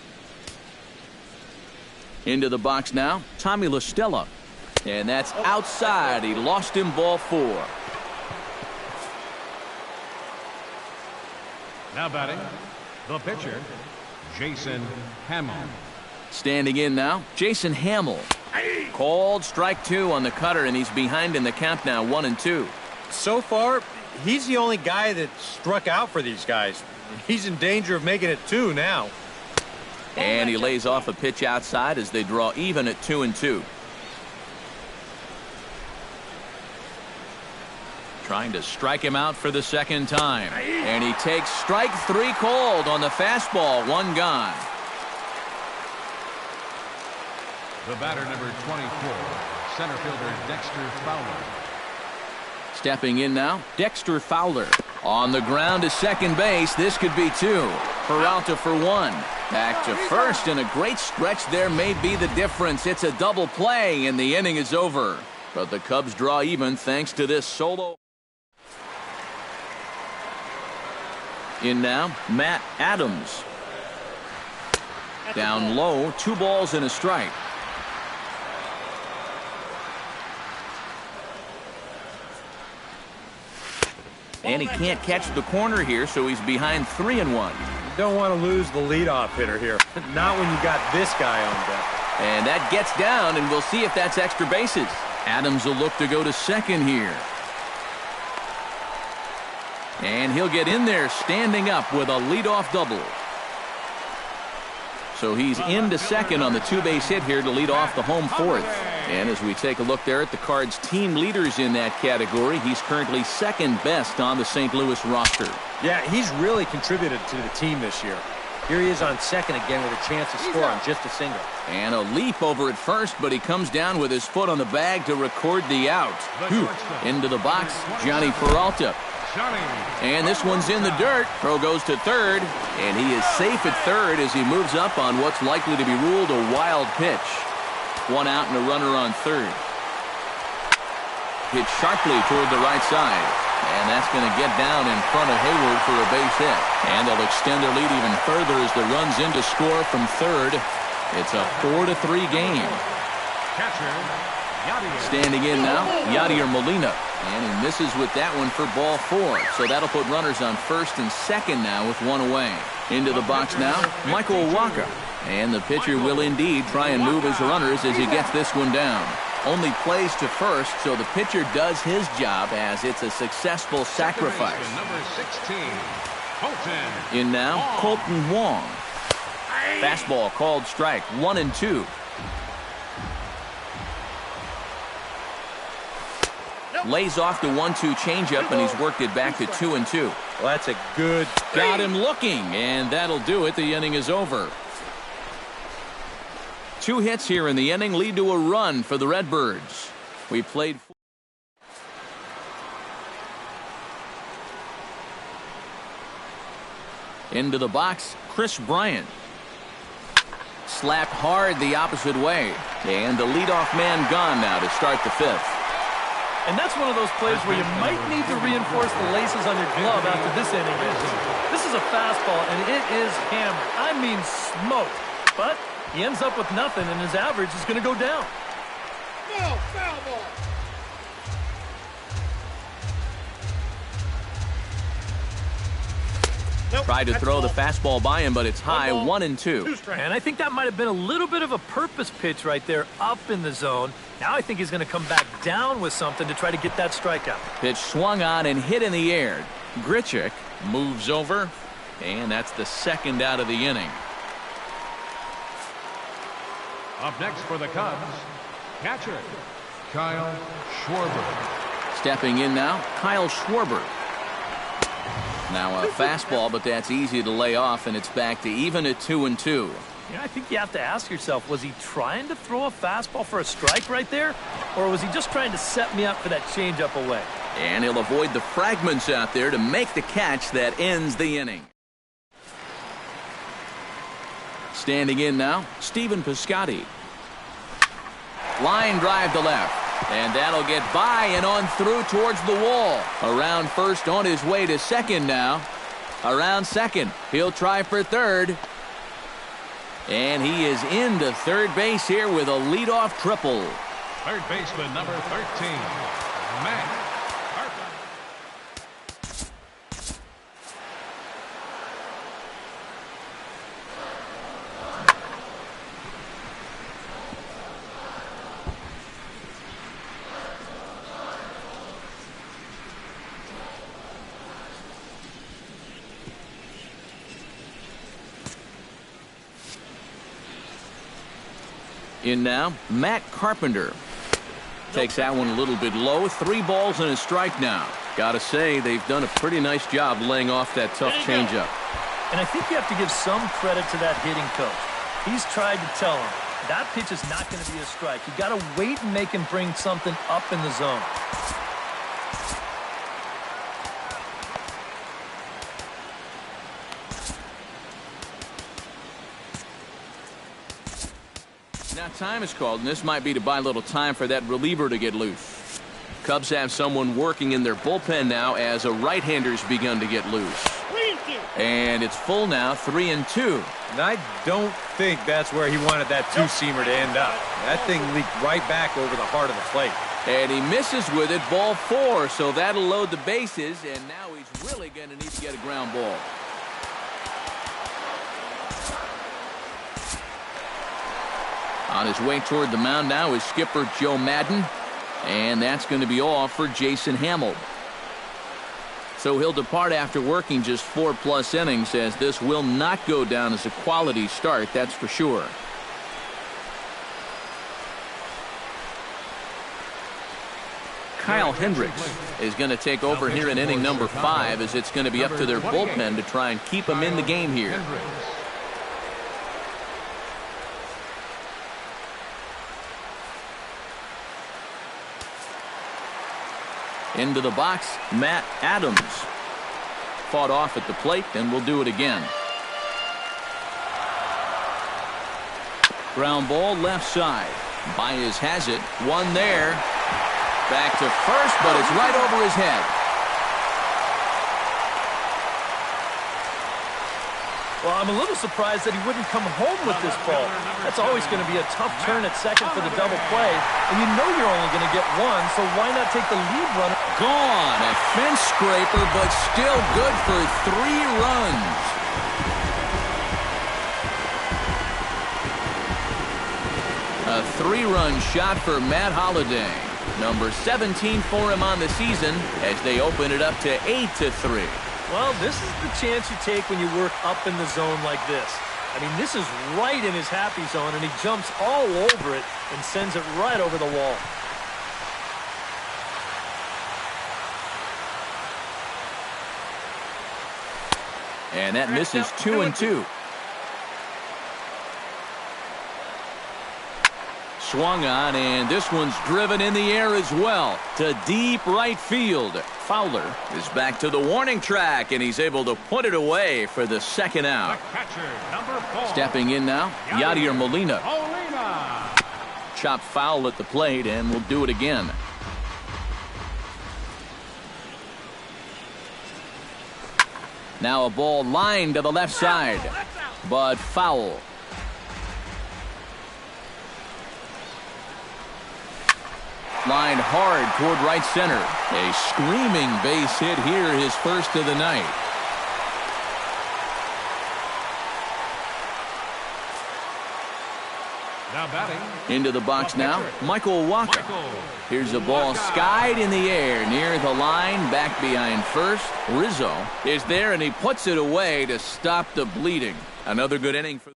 Into the box now, Tommy La Stella. And that's outside. He lost him, ball 4. Now batting, the pitcher, Jason Hamill. Standing in now, Jason Hamill. Called strike 2 on the cutter, and he's behind in the count now, 1-2. So far, he's the only guy that struck out for these guys. He's in danger of making it 2 now. And he lays off a pitch outside as they draw even at 2-2. Trying to strike him out for the second time. And he takes strike 3 called on the fastball. 1 gone. The batter, number 24, center fielder Dexter Fowler. Stepping in now, Dexter Fowler. On the ground to second base. This could be 2. Peralta for 1. Back to first, and a great stretch there may be the difference. It's a double play, and the inning is over. But the Cubs draw even thanks to this solo. In now, Matt Adams. Down low, 2 balls and a strike. And he can't catch the corner here, so he's behind 3-1. You don't want to lose the leadoff hitter here. Not when you got this guy on deck. And that gets down, and we'll see if that's extra bases. Adams will look to go to second here. And he'll get in there standing up with a leadoff double. So he's into second on the 2-base hit here to lead off the home 4th. And as we take a look there at the Cards' team leaders in that category, he's currently second best on the St. Louis roster. Yeah, he's really contributed to the team this year. Here he is on second again with a chance to score on just a single. And a leap over at first, but he comes down with his foot on the bag to record the out. Into the box, Johnny Peralta. And this one's in the dirt. Throw goes to third, and he is safe at third as he moves up on what's likely to be ruled a wild pitch. 1 out and a runner on third. Hit sharply toward the right side. And that's going to get down in front of Hayward for a base hit. And they'll extend their lead even further as the run's in to score from third. It's a 4-3 game. Standing in now, Yadier Molina. And he misses with that one for ball 4. So that'll put runners on first and second now with 1 away. Into the box now, Michael Wacha. And the pitcher will indeed try and move his runners as he gets this one down. Only plays to first, so the pitcher does his job as it's a successful sacrifice. Number 16, Colton. In now, Colton Wong. Fastball called strike, 1-2. Lays off the 1-2 changeup, and he's worked it back to 2-2. Well, that's a good. Got him looking, and that'll do it. The inning is over. 2 hits here in the inning lead to a run for the Redbirds. We played. Into the box, Chris Bryant. Slapped hard the opposite way. And the leadoff man gone now to start the 5th. And that's one of those plays where you might need to reinforce the laces on your glove after this inning. This is a fastball, and it is hammered. I mean smoked. But he ends up with nothing, and his average is going to go down. No, foul ball. Tried to throw the fastball by him, but it's high, 1-2. And I think that might have been a little bit of a purpose pitch right there up in the zone. Now I think he's going to come back down with something to try to get that strikeout. Pitch swung on and hit in the air. Grichuk moves over, and that's the 2nd out of the inning. Up next for the Cubs, catcher, Kyle Schwarber. Stepping in now, Kyle Schwarber. Now a fastball, but that's easy to lay off, and it's back to even at 2-2. You know, I think you have to ask yourself, was he trying to throw a fastball for a strike right there? Or was he just trying to set me up for that changeup away? And he'll avoid the fragments out there to make the catch that ends the inning. Standing in now, Stephen Piscotty. Line drive to left. And that'll get by and on through towards the wall. Around first, on his way to second now. Around second. He'll try for third. And he is into third base here with a leadoff triple. Third baseman, number 13, Matt. In now, Matt Carpenter. Takes that one a little bit low. 3 balls and a strike now. Gotta say, they've done a pretty nice job laying off that tough changeup. And I think you have to give some credit to that hitting coach. He's tried to tell him, that pitch is not going to be a strike. You got to wait and make him bring something up in the zone. Now time is called, and this might be to buy a little time for that reliever to get loose. Cubs have someone working in their bullpen now as a right-hander's begun to get loose. And it's full now, 3-2. And I don't think that's where he wanted that 2-seamer to end up. That thing leaked right back over the heart of the plate. And he misses with it, ball 4, so that'll load the bases, and now he's really going to need to get a ground ball. On his way toward the mound now is skipper Joe Madden, and that's going to be all for Jason Hamill. So he'll depart after working just 4+ innings, as this will not go down as a quality start, that's for sure. Kyle Hendricks is going to take over here in inning number 5, as it's going to be up to their bullpen to try and keep him in the game here. Into the box, Matt Adams. Fought off at the plate, and will do it again. Ground ball left side. Baez has it. One there. Back to first, but it's right over his head. Well, I'm a little surprised that he wouldn't come home with this ball. That's always going to be a tough turn at second for the double play. And you know you're only going to get one, so why not take the lead runner? Gone. A fence scraper, but still good for 3 runs. 3-run shot for Matt Holliday. Number 17 for him on the season as they open it up to 8-3. Well, this is the chance you take when you work up in the zone like this. I mean, this is right in his happy zone, and he jumps all over it and sends it right over the wall. And that misses 2-2. Swung on, and this one's driven in the air as well to deep right field. Fowler is back to the warning track, and he's able to put it away for the second out. Catcher, number 4. Stepping in now, Yadier Molina. Chop foul at the plate, and we'll do it again. Now a ball lined to the left side, but foul. Lined hard toward right center. A screaming base hit here, his first of the night. Now batting. Into the box now, Michael Wacha. Here's a ball skied in the air near the line, back behind first. Rizzo is there, and he puts it away to stop the bleeding. Another good inning for.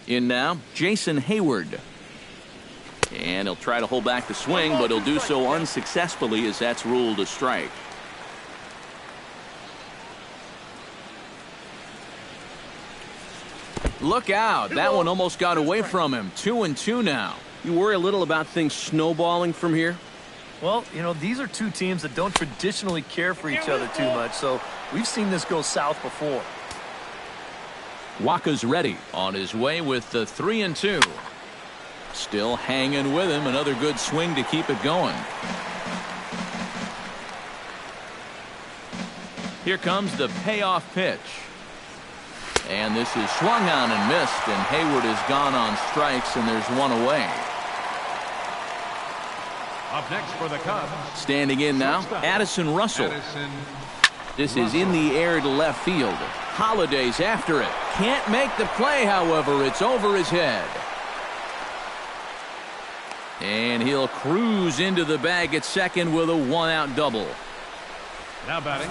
In now, Jason Hayward. And he'll try to hold back the swing, but he'll do so unsuccessfully as that's ruled a strike. Look out. That one almost got away from him. 2-2 now. You worry a little about things snowballing from here? Well, you know, these are two teams that don't traditionally care for each other too much, so we've seen this go south before. Wacha's ready on his way with the 3-2. Still hanging with him. Another good swing to keep it going. Here comes the payoff pitch. And this is swung on and missed, and Hayward is gone on strikes, and there's one away. Up next for the Cubs. Standing in now, Addison Russell. This is in the air to left field. Holliday's after it. Can't make the play, however. It's over his head. And he'll cruise into the bag at second with a one-out double. Now batting.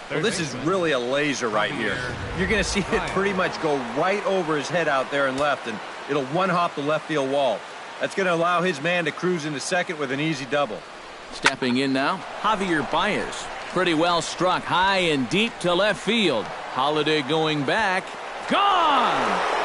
Well, this is really a laser right here. You're going to see it pretty much go right over his head out there and left, and it'll one-hop the left field wall. That's going to allow his man to cruise into second with an easy double. Stepping in now, Javier Baez. Pretty well struck high and deep to left field. Holliday going back. Gone!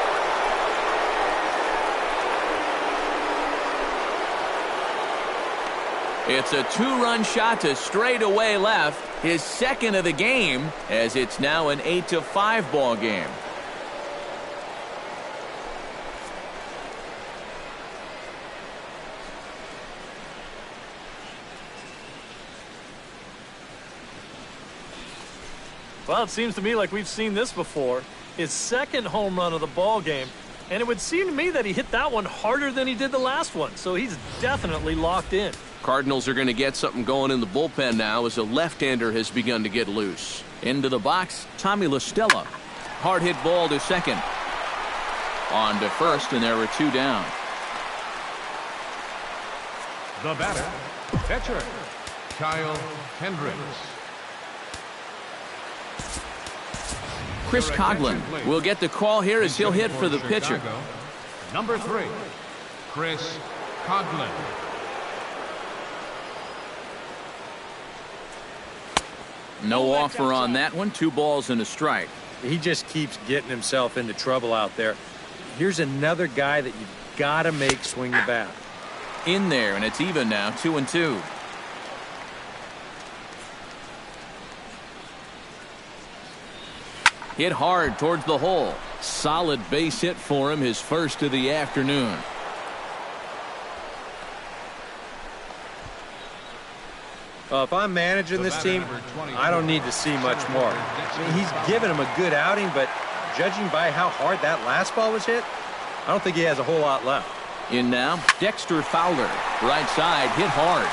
It's a 2-run shot to straightaway left, his second of the game, as it's now an 8-5 ball game. Well, it seems to me like we've seen this before. His second home run of the ball game, and it would seem to me that he hit that one harder than he did the last one, so he's definitely locked in. Cardinals are going to get something going in the bullpen now as a left-hander has begun to get loose. Into the box, Tommy La Stella. Hard hit ball to second. On to first, and there are 2 down. The batter, pitcher, Kyle Hendricks. Chris Coghlan will get the call here as he'll hit for the pitcher. Number 3, Chris Coghlan. No offer on that one. 2 balls and a strike. He just keeps getting himself into trouble out there. Here's another guy that you've got to make swing the bat. In there, and it's even now, 2-2. Hit hard towards the hole. Solid base hit for him, his first of the afternoon. If I'm managing this team, I don't need to see much more. I mean, he's given him a good outing, but judging by how hard that last ball was hit, I don't think he has a whole lot left. In now, Dexter Fowler. Right side, hit hard.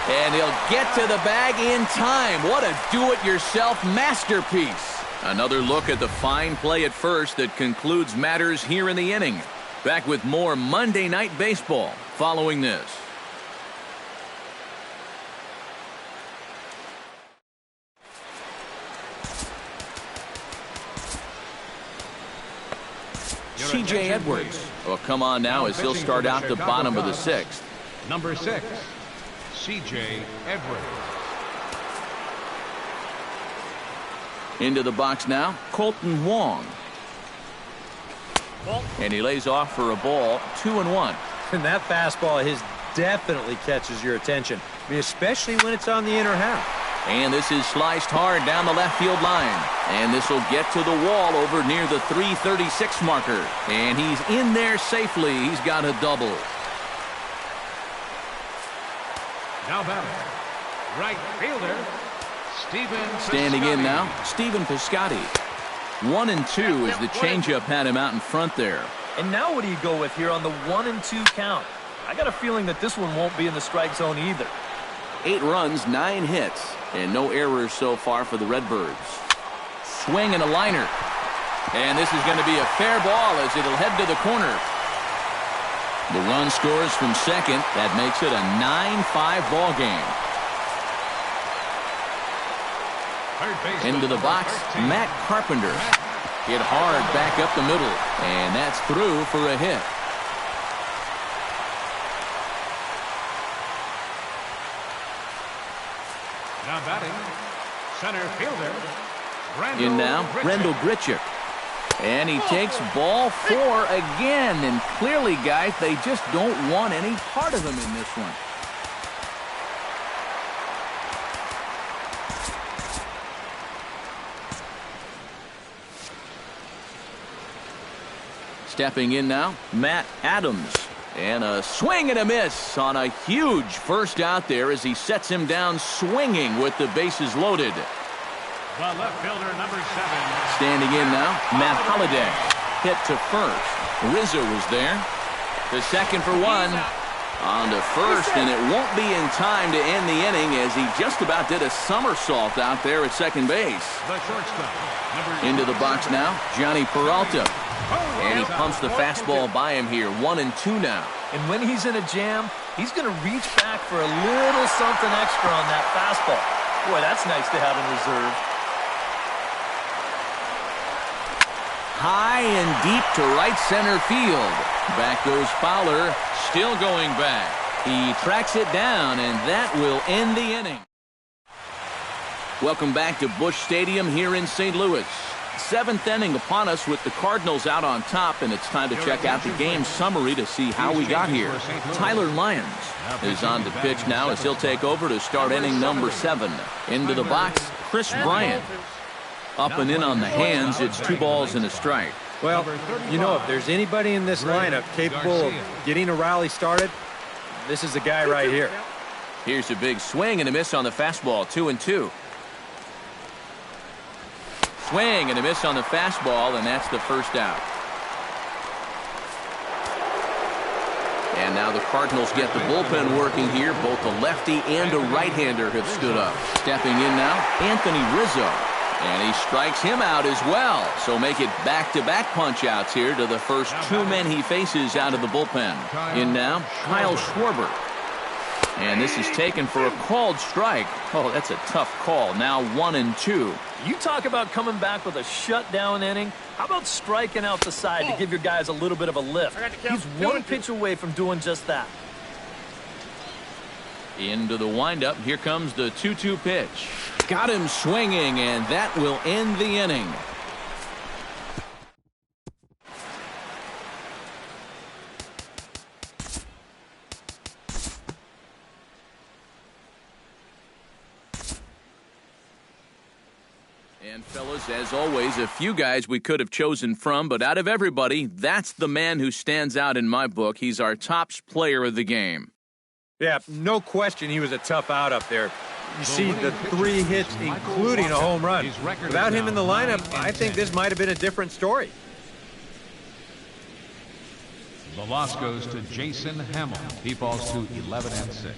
And he'll get to the bag in time. What a do-it-yourself masterpiece. Another look at the fine play at first that concludes matters here in the inning. Back with more Monday Night Baseball following this. C.J. Edwards will come on now as he'll start out the bottom of the sixth. Number 6, C.J. Edwards. Into the box now, Colton Wong. And he lays off for a ball, 2-1. And that fastball of his definitely catches your attention, especially when it's on the inner half. And this is sliced hard down the left field line. And this will get to the wall over near the 336 marker. And he's in there safely. He's got a double. Now batting, right fielder, Stephen Standing in Piscotty. now, Stephen Piscotty. 1-2 as the changeup had him out in front there. And now what do you go with here on the 1-2 count? I got a feeling that this one won't be in the strike zone either. 8 runs, 9 hits, and no errors so far for the Redbirds. Swing and a liner. And this is going to be a fair ball as it'll head to the corner. The run scores from second. That makes it a 9-5 ball game. Into the box, Matt Carpenter. Hit hard back up the middle, and that's through for a hit. Now batting, center fielder, In now, Brendel Grichuk. And he takes ball 4 again. And clearly, guys, they just don't want any part of him in this one. Stepping in now, Matt Adams. And a swing and a miss on a huge first out there as he sets him down swinging with the bases loaded. The left fielder, number 7. Standing in now, Matt Holliday. Hit to first. Rizzo was there. The second for 1. On to first, and it won't be in time to end the inning as he just about did a somersault out there at second base. The shortstop, Into the box now, Johnny Peralta. And he pumps the fastball by him here, 1-2 now. And when he's in a jam, he's going to reach back for a little something extra on that fastball. Boy, that's nice to have in reserve. High and deep to right center field. Back goes Fowler, still going back. He tracks it down, and that will end the inning. Welcome back to Busch Stadium here in St. Louis. 7th inning upon us with the Cardinals out on top, and it's time to check out the game summary to see how we got here. Tyler Lyons is on to pitch now as he'll take over to start inning number 7. Into the box, Chris Bryant. Up and in on the hands, it's 2 balls and a strike. Well, you know, if there's anybody in this lineup capable of getting a rally started, this is the guy right here. Here's a big swing and a miss on the fastball, 2-2. Swing and a miss on the fastball, and that's the first out. And now the Cardinals get the bullpen working here. Both a lefty and a right-hander have stood up. Stepping in now, Anthony Rizzo. And he strikes him out as well. So make it back-to-back punch-outs here to the first 2 men he faces out of the bullpen. In now, Kyle Schwarber. And this is taken for a called strike. Oh, that's a tough call. Now 1-2. You talk about coming back with a shutdown inning. How about striking out the side to give your guys a little bit of a lift? He's 1 pitch away from doing just that. Into the windup. Here comes the 2-2 pitch. Got him swinging, and that will end the inning. And fellas, as always, a few guys we could have chosen from, but out of everybody, that's the man who stands out in my book. He's our top player of the game. Yeah, no question he was a tough out up there. You see the 3 hits, including a home run. Without him in the lineup, I think this might have been a different story. The loss goes to Jason Hamill. He falls to 11-6.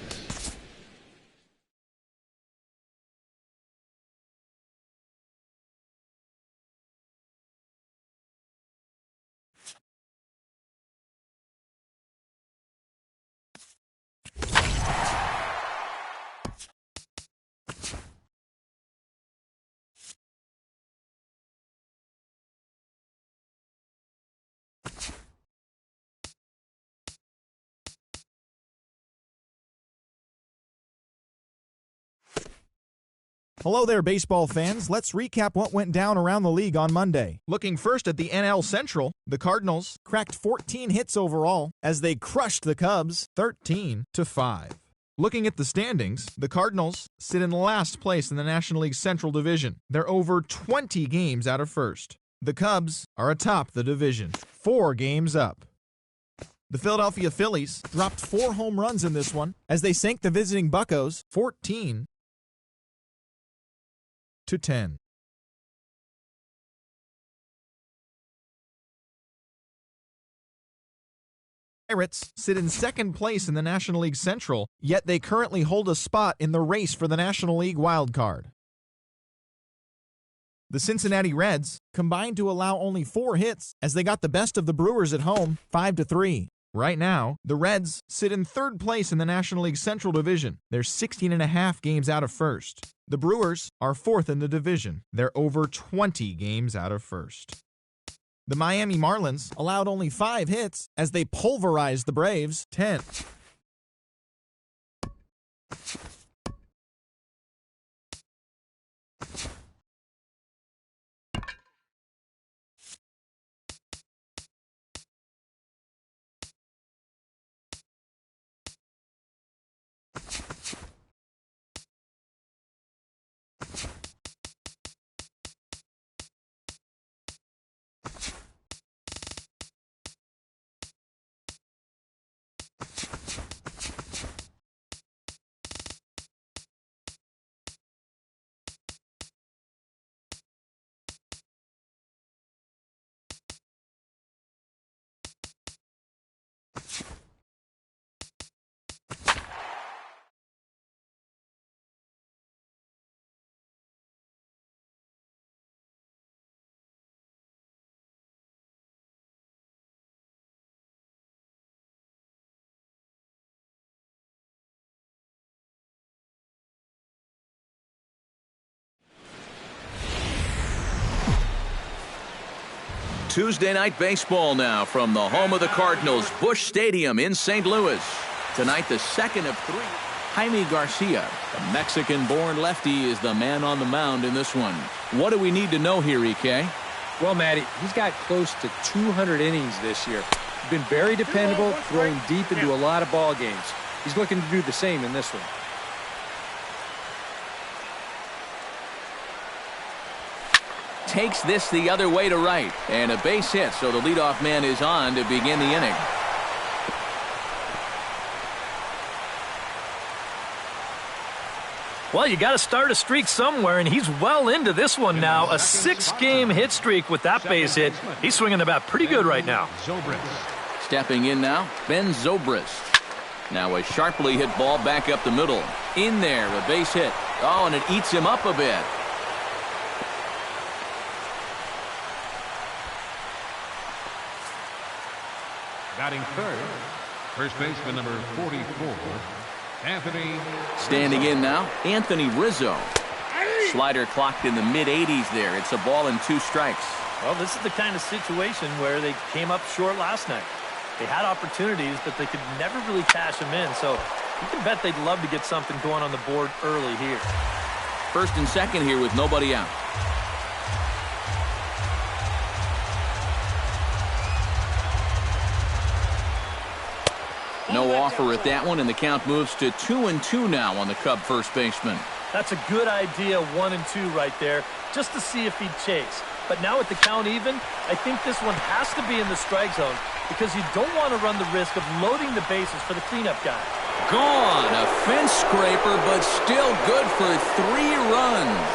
Hello there, baseball fans. Let's recap what went down around the league on Monday. Looking first at the NL Central, the Cardinals cracked 14 hits overall as they crushed the Cubs 13-5. Looking at the standings, the Cardinals sit in last place in the National League Central Division. They're over 20 games out of first. The Cubs are atop the division, 4 games up. The Philadelphia Phillies dropped 4 home runs in this one as they sank the visiting Buccos 14-10. Pirates sit in second place in the National League Central, yet they currently hold a spot in the race for the National League wild card. The Cincinnati Reds combined to allow only 4 hits as they got the best of the Brewers at home 5-3. Right now, the Reds sit in third place in the National League Central Division. They're 16.5 games out of first. The Brewers are fourth in the division. They're over 20 games out of first. The Miami Marlins allowed only 5 hits as they pulverized the Braves 10. Tuesday night baseball now from the home of the Cardinals, Busch Stadium in St. Louis. Tonight, the second of 3. Jaime Garcia, the Mexican-born lefty, is the man on the mound in this one. What do we need to know here, EK? Well, Matty, he's got close to 200 innings this year. He's been very dependable, throwing deep into a lot of ball games. He's looking to do the same in this one. Takes this the other way to right, and a base hit, so the leadoff man is on to begin the inning. Well, you got to start a streak somewhere, and he's well into this one now. A 6-game hit streak with that base hit. He's swinging the bat pretty good right now. Stepping in now, Ben Zobrist. Now a sharply hit ball back up the middle. In there, a base hit. Oh, and it eats him up a bit. Batting third, first baseman number 44, Anthony. Standing in now, Anthony Rizzo. Slider clocked in the mid-80s there. It's a ball and 2 strikes. Well, this is the kind of situation where they came up short last night. They had opportunities, but they could never really cash them in. So you can bet they'd love to get something going on the board early here. First and second here with nobody out. No offer at that one, and the count moves to 2-2 now on the Cub first baseman. That's a good idea, 1-2 right there, just to see if he'd chase. But now with the count even, I think this one has to be in the strike zone because you don't want to run the risk of loading the bases for the cleanup guy. Gone, a fence scraper, but still good for 3 runs.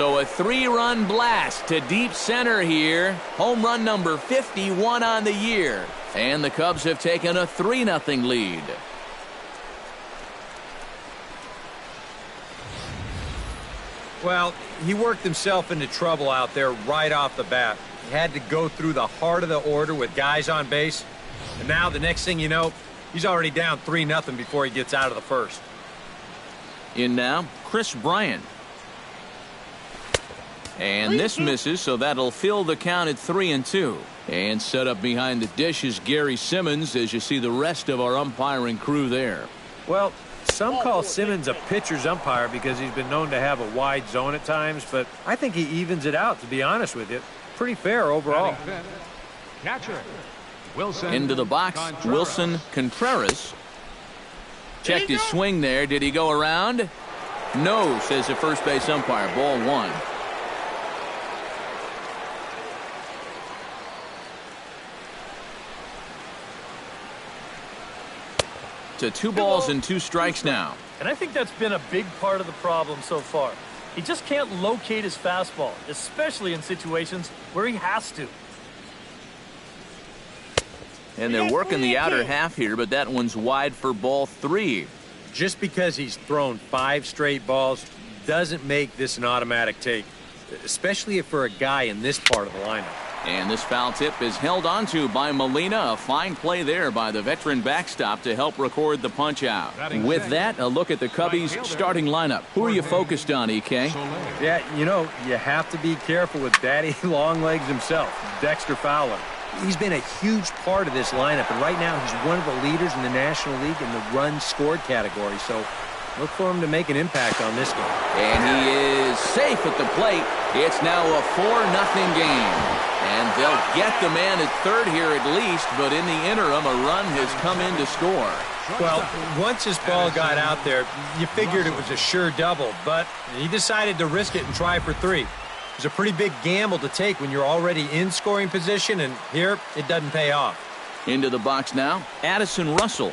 So a 3-run blast to deep center here. Home run number 51 on the year. And the Cubs have taken a 3-0 lead. Well, he worked himself into trouble out there right off the bat. He had to go through the heart of the order with guys on base. And now the next thing you know, he's already down 3-0 before he gets out of the first. In now, Chris Bryant. And this misses, so that'll fill the count at 3-2. And set up behind the dish is Gary Simmons as you see the rest of our umpiring crew there. Well, some call Simmons a pitcher's umpire because he's been known to have a wide zone at times, but I think he evens it out, to be honest with you. Pretty fair overall. Catcher, Wilson. Into the box, Contreras. Wilson Contreras. Checked his swing there. Did he go around? No, says the first base umpire. Ball 1. To 2 balls and 2 strikes now. And I think that's been a big part of the problem so far. He just can't locate his fastball, especially in situations where he has to. And they're working the outer half here, but that one's wide for ball 3. Just because he's thrown 5 straight balls doesn't make this an automatic take, especially for a guy in this part of the lineup. And this foul tip is held onto by Molina. A fine play there by the veteran backstop to help record the punch out. With that, a look at the Cubbies starting lineup. Who are you focused on, EK? Yeah, you know, you have to be careful with Daddy Longlegs himself, Dexter Fowler. He's been a huge part of this lineup, and right now he's one of the leaders in the National League in the runs scored category, so look for him to make an impact on this game. And he is safe at the plate. It's now a 4-0 game. And they'll get the man at third here at least, but in the interim, a run has come in to score. Well, once his ball got out there, you figured it was a sure double, but he decided to risk it and try for 3. It's a pretty big gamble to take when you're already in scoring position, and here it doesn't pay off. Into the box now, Addison Russell.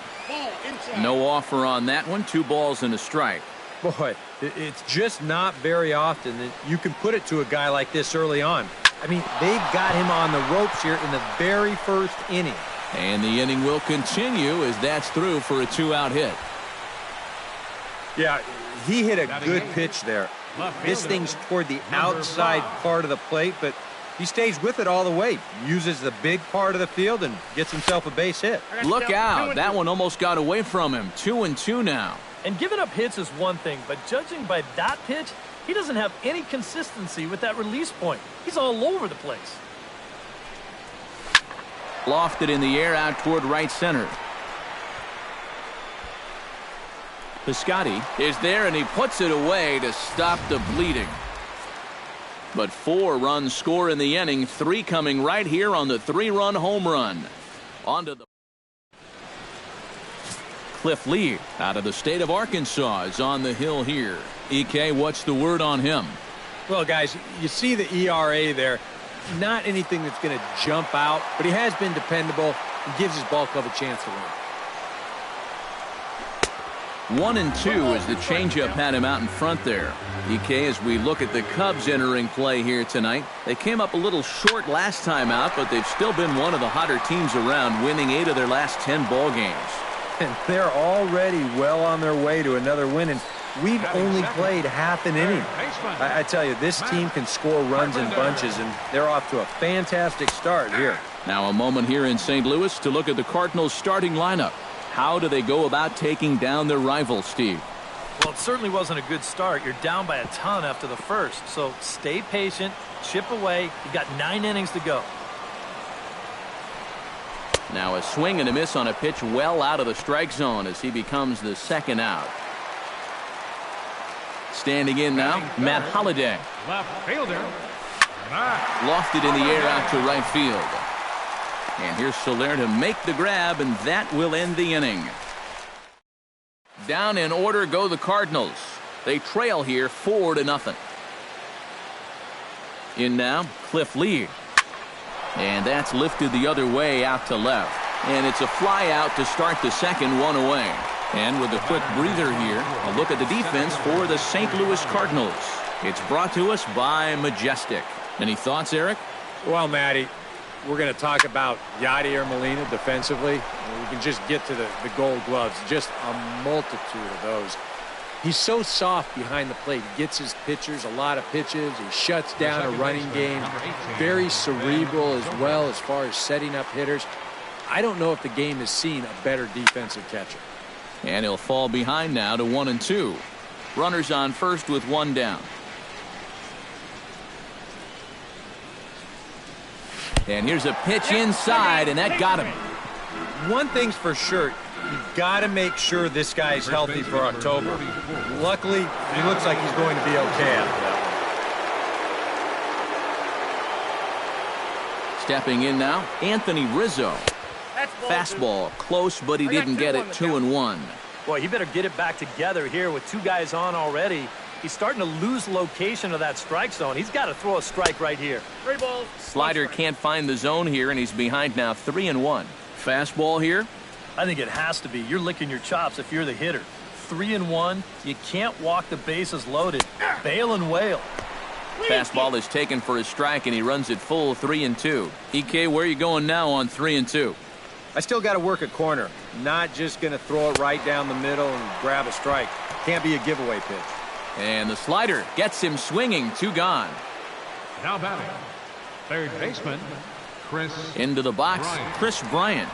No offer on that one. 2 balls and a strike. Boy, it's just not very often that you can put it to a guy like this early on. I mean, they've got him on the ropes here in the very first inning. And the inning will continue as that's through for a 2-out hit. Yeah, he hit a good pitch there. This thing's toward the outside part of the plate, but he stays with it all the way. Uses the big part of the field and gets himself a base hit. Look out. That one almost got away from him. 2-2 now. And giving up hits is one thing, but judging by that pitch, he doesn't have any consistency with that release point. He's all over the place. Lofted in the air out toward right center. Piscotty is there, and he puts it away to stop the bleeding. But 4 runs score in the inning, 3 coming right here on the 3-run home run. On to the Cliff Lee out of the state of Arkansas is on the hill here. EK, what's the word on him? Well, guys, you see the ERA there. Not anything that's going to jump out, but he has been dependable and gives his ball club a chance to win. 1-2 as the changeup had him out in front there. EK, as we look at the Cubs entering play here tonight, they came up a little short last time out, but they've still been one of the hotter teams around, winning 8 of their last 10 ball games. And they're already well on their way to another win, and we've only played half an inning. I tell you, this team can score runs in bunches, and they're off to a fantastic start here. Now a moment here in St. Louis to look at the Cardinals starting lineup. How do they go about taking down their rival, Steve? Well, it certainly wasn't a good start. You're down by a ton after the first, so stay patient, chip away. You've got 9 innings to go. Now a swing and a miss on a pitch well out of the strike zone as he becomes the second out. Standing in now, Matt Holliday. Left fielder. Lofted in the air out to right field. And here's Soler to make the grab, and that will end the inning. Down in order go the Cardinals. They trail here 4-0. In now, Cliff Lee. And that's lifted the other way out to left. And it's a fly out to start the second, 1 away. And with a quick breather here, a look at the defense for the St. Louis Cardinals. It's brought to us by Majestic. Any thoughts, Eric? Well, Matty, we're going to talk about Yadier Molina defensively. We can just get to the gold gloves. Just a multitude of those. He's so soft behind the plate. He gets his pitchers a lot of pitches. He shuts down a running game. Very cerebral as well as far as setting up hitters. I don't know if the game has seen a better defensive catcher. And he'll fall behind now to 1-2. Runners on first with one down. And here's a pitch inside, and that got him. One thing's for sure. You've got to make sure this guy's healthy for October. Luckily, he looks like he's going to be okay after that. Stepping in now, Anthony Rizzo. Fastball, close, but he didn't get it. 2-1. Boy, he better get it back together here with two guys on already. He's starting to lose location of that strike zone. He's got to throw a strike right here. 3 balls. Slider can't find the zone here, and he's behind now 3-1. Fastball here. I think it has to be. You're licking your chops if you're the hitter. 3-1. You can't walk the bases loaded. Bail and wail. Fastball is taken for a strike, and he runs it full 3-2. EK, where are you going now on 3-2? I still got to work a corner. Not just going to throw it right down the middle and grab a strike. Can't be a giveaway pitch. And the slider gets him swinging. 2 gone. Now batting, third baseman, Chris. Into the box, Bryant. Chris Bryant.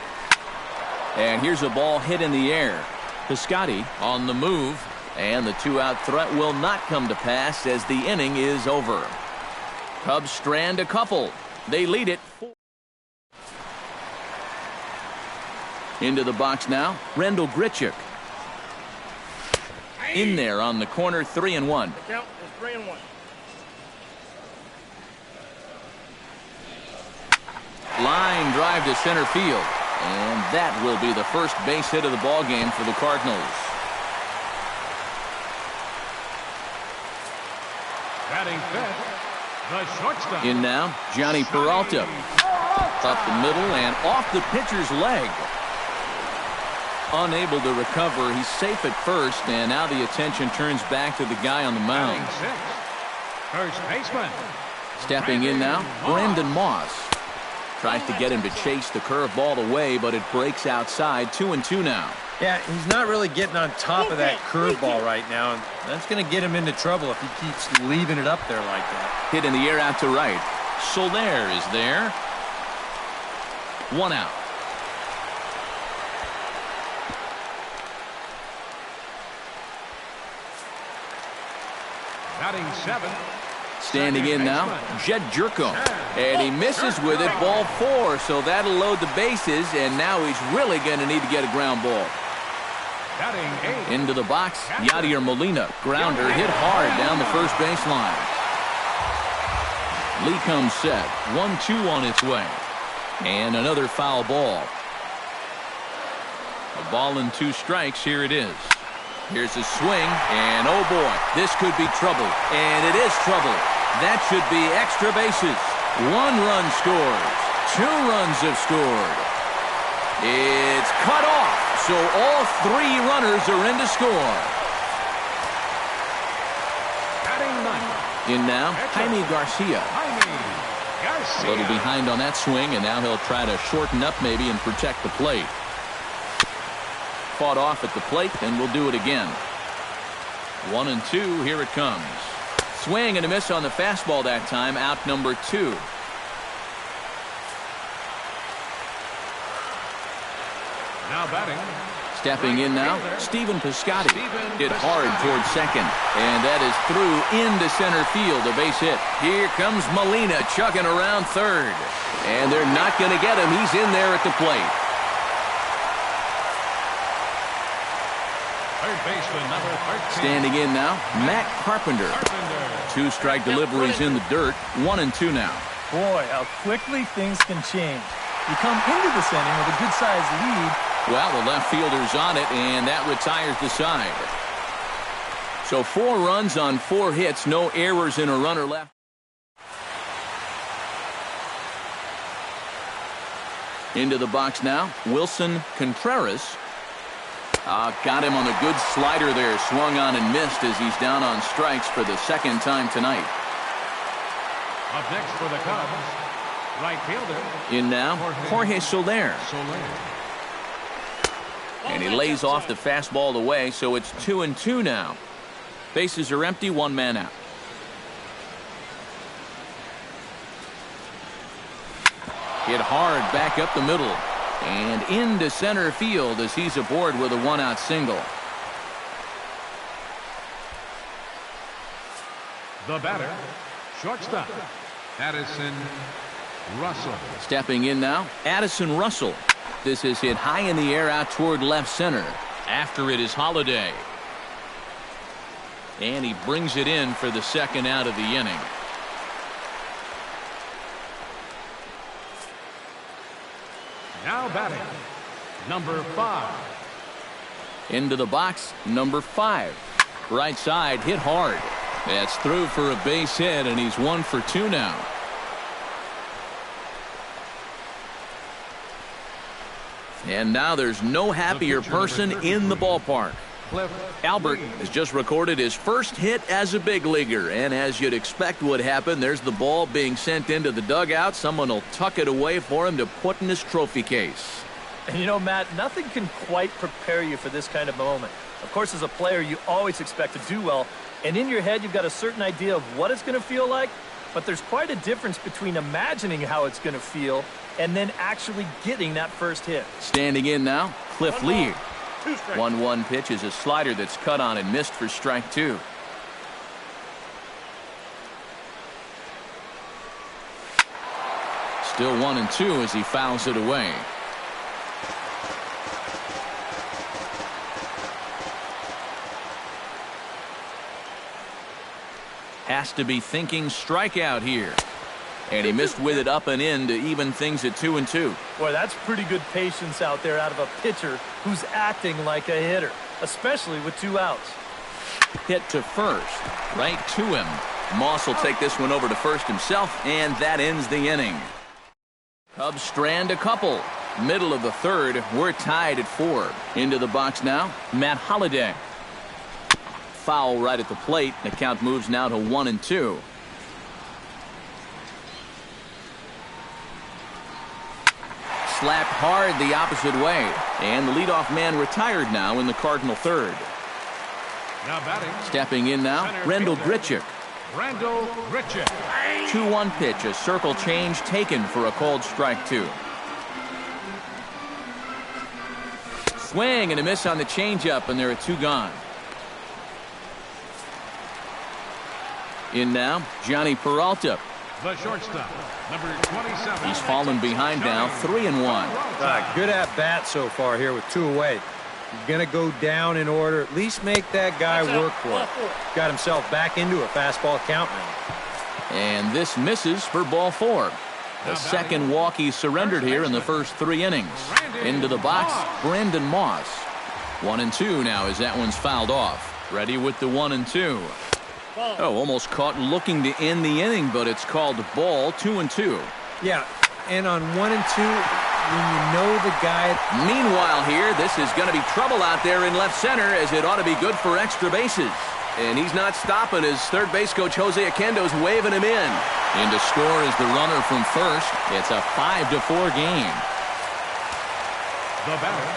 And here's a ball hit in the air. Piscotty on the move. And the 2-out threat will not come to pass as the inning is over. Cubs strand a couple. They lead it. Into the box now, Rendell Grichuk. In there on the corner, 3-1. The count is 3-1. Line drive to center field. And that will be the first base hit of the ball game for the Cardinals. Batting fifth, the shortstop. In now, Johnny Peralta. Up the middle and off the pitcher's leg. Unable to recover. He's safe at first, and now the attention turns back to the guy on the mound. Batting sixth, first baseman. Stepping in now, Brandon Moss. Tries to get him to chase the curveball away, but it breaks outside. 2-2 now. Yeah, he's not really getting on top of that curveball right now, and that's going to get him into trouble if he keeps leaving it up there like that. Hit in the air out to right. Soler is there. 1 out. Batting seventh. Standing in now, Jed Jerko. And he misses with it, ball 4, so that'll load the bases, and now he's really going to need to get a ground ball. Batting eighth. Into the box, Yadier Molina. Grounder hit hard down the first baseline. Lee comes set. 1-2 on its way. And another foul ball. A ball and 2 strikes. Here it is. Here's a swing, and oh boy, this could be trouble. And it is trouble. That should be extra bases. 1 run scores. 2 runs have scored. It's cut off, so all 3 runners are in to score. Batting ninth. In now, Jaime Garcia. Garcia. A little behind on that swing, and now he'll try to shorten up maybe and protect the plate. Fought off at the plate, and we'll do it again. 1-2, here it comes. Swing and a miss on the fastball that time, out number 2. Now batting. Stepping in now, Stephen Piscotty. Hit hard towards second, and that is through into center field, a base hit. Here comes Molina chugging around third, and they're not going to get him. He's in there at the plate. Third baseman, number 13. Standing in now, Matt Carpenter. 2 strike deliveries in the dirt. 1-2 now. Boy, how quickly things can change. You come into this inning with a good-sized lead. Well, the left fielder's on it, and that retires the side. So 4 runs on 4 hits, no errors and a runner left. Into the box now, Wilson Contreras. Got him on the good slider there. Swung on and missed as he's down on strikes for the second time tonight. Up next for the Cubs, right fielder. In now, Jorge Soler. And he lays off the fastball away, so it's 2-2 now. Bases are empty, one man out. Hit hard back up the middle. And into center field as he's aboard with a one-out single. The batter, shortstop, Addison Russell. Stepping in now, Addison Russell. This is hit high in the air out toward left center. After it is Holiday. And he brings it in for the second out of the inning. Now batting, number 5. Into the box, number 5. Right side, hit hard. That's through for a base hit, and he's 1 for 2 now. And now there's no happier person in the ballpark. Albert has just recorded his first hit as a big leaguer, and as you'd expect would happen, there's the ball being sent into the dugout. Someone will tuck it away for him to put in his trophy case. And you know, Matt, nothing can quite prepare you for this kind of moment. Of course, as a player, you always expect to do well, and in your head, you've got a certain idea of what it's going to feel like, but there's quite a difference between imagining how it's going to feel and then actually getting that first hit. Standing in now, Cliff Lee. 1-1 pitch is a slider that's cut on and missed for strike 2. Still 1-2 as he fouls it away. Has to be thinking strikeout here. And he missed with it up and in to even things at 2-2. Boy, that's pretty good patience out there out of a pitcher who's acting like a hitter, especially with 2 outs. Hit to first, right to him. Moss will take this one over to first himself, and that ends the inning. Cubs strand a couple. Middle of the third, we're tied at 4. Into the box now, Matt Holliday. Foul right at the plate. The count moves now to 1-2. Slapped hard the opposite way. And the leadoff man retired now in the Cardinal third. Now batting. Stepping in now, Rendell Grichuk. 2-1 pitch, a circle change taken for a called strike 2. Swing and a miss on the changeup, and there are 2 gone. In now, Johnny Peralta. The shortstop, number 27. He's fallen behind now, 3-1. Good at bat so far here with 2 away. He's going to go down in order. At least make that guy work for it. Got himself back into a fastball count now. And this misses for ball 4. The second walk he surrendered here in the first 3 innings. Into the box, Brandon Moss. 1-2 now as that one's fouled off. Ready with the 1-2. Oh, almost caught looking to end the inning, but it's called ball. 2-2. Yeah, and on 1-2, when you know the guy. Meanwhile here, this is going to be trouble out there in left center, as it ought to be good for extra bases. And he's not stopping as third base coach Jose Oquendo's waving him in. In to score is the runner from first. It's a 5-4 game. The batter,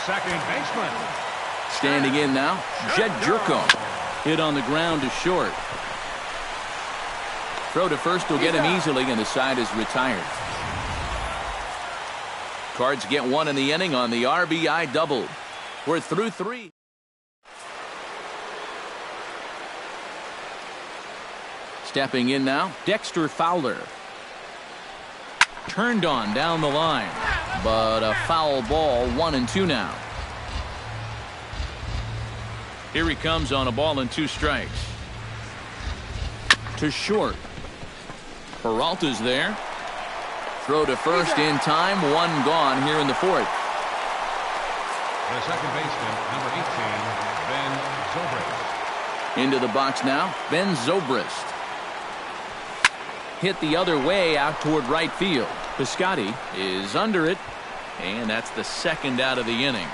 second baseman. Standing in now, Jed Jerko. Hit on the ground to short. Throw to first will get him easily, and the side is retired. Cards get 1 in the inning on the RBI double. We're through 3. Stepping in now, Dexter Fowler. Turned on down the line, but a foul ball. 1-2 now. Here he comes on a ball and 2 strikes. To short. Peralta's there. Throw to first in time. 1 gone here in the 4th. The second baseman, number 18, Ben Zobrist. Into the box now, Ben Zobrist. Hit the other way out toward right field. Piscotty is under it, and that's the second out of the inning.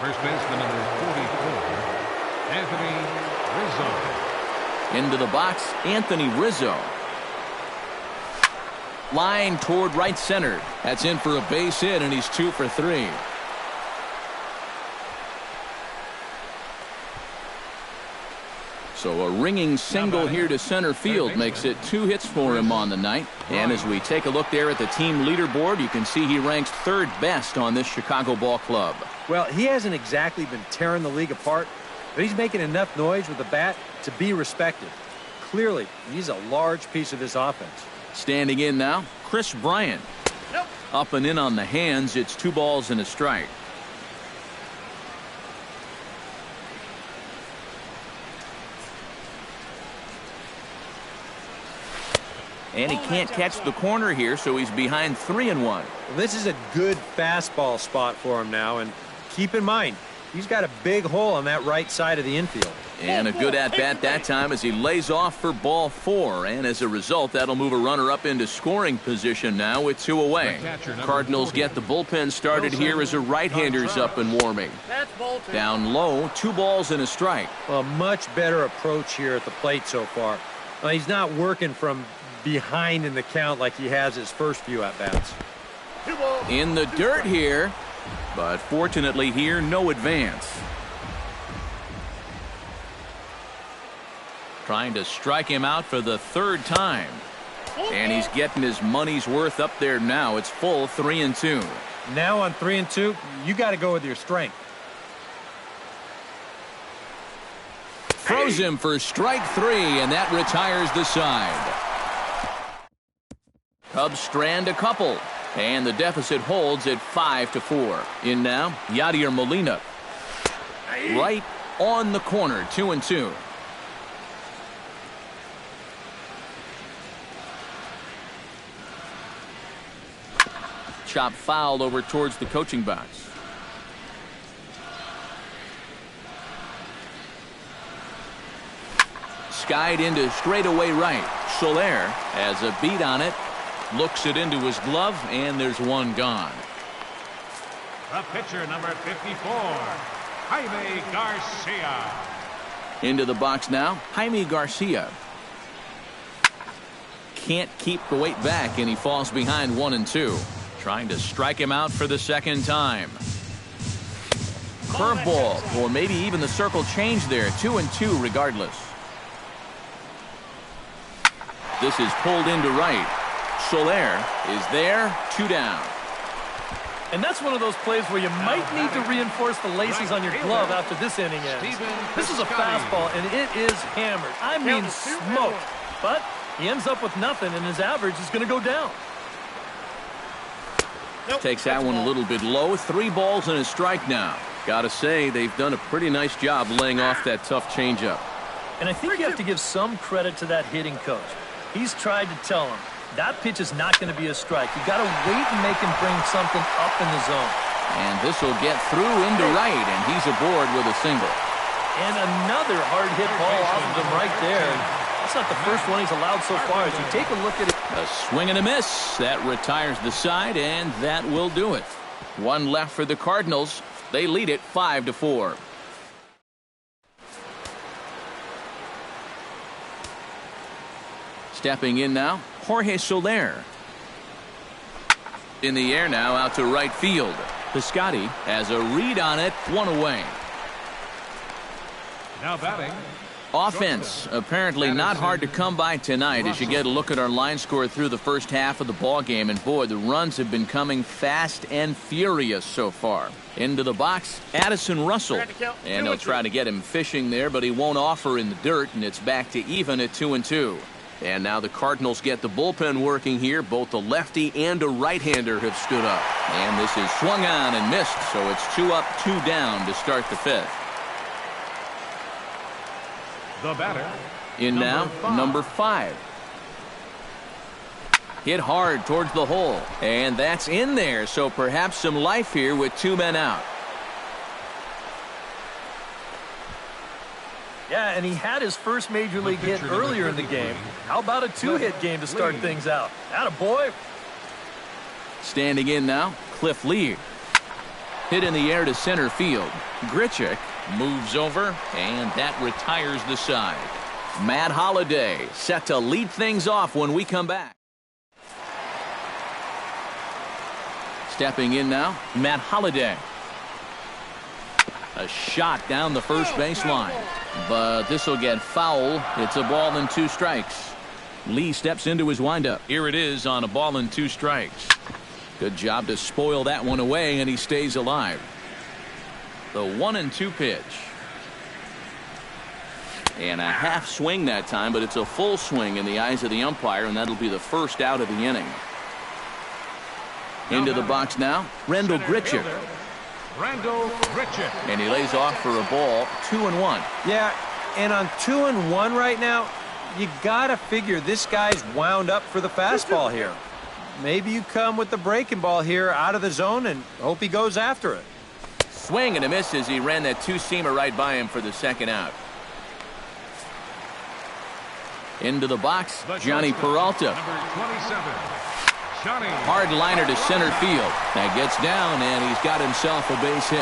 First baseman number 44, Anthony Rizzo. Into the box, Anthony Rizzo. Line toward right center. That's in for a base hit, and he's 2 for 3. So a ringing single here to center field makes it 2 hits for him on the night. And as we take a look there at the team leaderboard, you can see he ranks 3rd best on this Chicago ball club. Well, he hasn't exactly been tearing the league apart, but he's making enough noise with the bat to be respected. Clearly, he's a large piece of this offense. Standing in now, Chris Bryant. Up and in on the hands. It's 2 balls and a strike. And he can't catch the corner here, so he's behind 3-1. Well, this is a good fastball spot for him now, and keep in mind, he's got a big hole on that right side of the infield. And a good at-bat that time as he lays off for ball 4. And as a result, that'll move a runner up into scoring position now with 2 away. Cardinals get the bullpen started here as a right-hander's up and warming. Down low, 2 balls and a strike. Well, much better approach here at the plate so far. Well, he's not working from behind in the count like he has his first few at-bats. In the dirt here, but fortunately here, no advance. Trying to strike him out for the 3rd time. And he's getting his money's worth up there now. It's full 3-2. Now on 3-2, you got to go with your strength. Throws him for strike 3, and that retires the side. Cubs strand a couple, and the deficit holds at 5-4. In now, Yadier Molina. Right on the corner, 2-2. Chop foul over towards the coaching box. Skied into straightaway right. Soler has a beat on it. Looks it into his glove, and there's 1 gone. The pitcher, number 54, Jaime Garcia. Into the box now, Jaime Garcia. Can't keep the weight back, and he falls behind 1-2. Trying to strike him out for the 2nd time. Curveball, or maybe even the circle change there. 2-2 regardless. This is pulled into right. Soler is there, 2 down. And that's one of those plays where you might need to reinforce the laces on your glove after this inning ends. This is a fastball, and it is hammered. I mean smoked. But he ends up with nothing, and his average is going to go down. Takes that one a little bit low. 3 balls and a strike now. Gotta say, they've done a pretty nice job laying off that tough changeup. And I think you have to give some credit to that hitting coach. He's tried to tell him that pitch is not going to be a strike. You got to wait and make him bring something up in the zone. And this will get through into right, and he's aboard with a single. And another hard hit ball off of him right there. That's not the first one he's allowed so far. As you take a look at it. A swing and a miss. That retires the side, and that will do it. 1 left for the Cardinals. They lead it 5-4. Stepping in now, Jorge Soler. In the air now, out to right field. Piscotty has a read on it, 1 away. Now batting. Offense apparently not hard to come by tonight as you get a look at our line score through the first half of the ball game, and boy, the runs have been coming fast and furious so far. Into the box, Addison Russell, and they'll try to get him fishing there, but he won't offer in the dirt, and it's back to even at 2-2. And now the Cardinals get the bullpen working here. Both a lefty and a right-hander have stood up, and this is swung on and missed, so it's 2 up, 2 down to start the 5th. The batter. In now, number 5. Hit hard towards the hole, and that's in there, so perhaps some life here with 2 men out. Yeah, and he had his first major league hit earlier in the game. How about a 2-hit game to start things out? Attaboy. Standing in now, Cliff Lee. Hit in the air to center field. Grichuk moves over, and that retires the side. Matt Holliday set to lead things off when we come back. Stepping in now, Matt Holliday. A shot down the first baseline, but this will get foul. It's a ball and 2 strikes. Lee steps into his windup. Here it is on a ball and 2 strikes. Good job to spoil that one away, and he stays alive. The 1-2 pitch. And a half swing that time, but it's a full swing in the eyes of the umpire, and that'll be the first out of the inning. Into the box now, Rendell Grichuk. And he lays off for a ball, 2-1. Yeah, and on 2-1 right now, you gotta figure this guy's wound up for the fastball here. Maybe you come with the breaking ball here out of the zone and hope he goes after it. Swing and a miss as he ran that 2-seamer right by him for the second out. Into the box, Johnny Peralta. Hard liner to center field. That gets down, and he's got himself a base hit.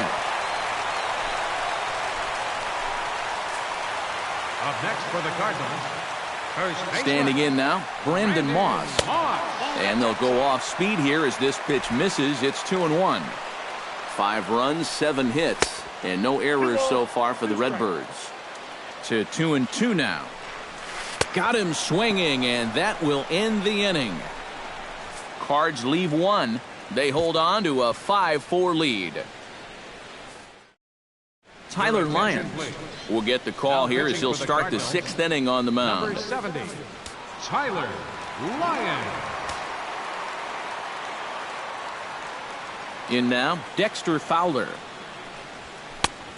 Up next for the Cardinals. Standing in now, Brandon Moss. And they'll go off speed here as this pitch misses. It's 2-1. 5 runs, 7 hits, and no errors so far for the Redbirds. To 2-2 now. Got him swinging, and that will end the inning. Cards leave 1. They hold on to a 5-4 lead. Tyler Lyons will get the call here as he'll start the 6th inning on the mound. Number 70, Tyler Lyons. In now, Dexter Fowler.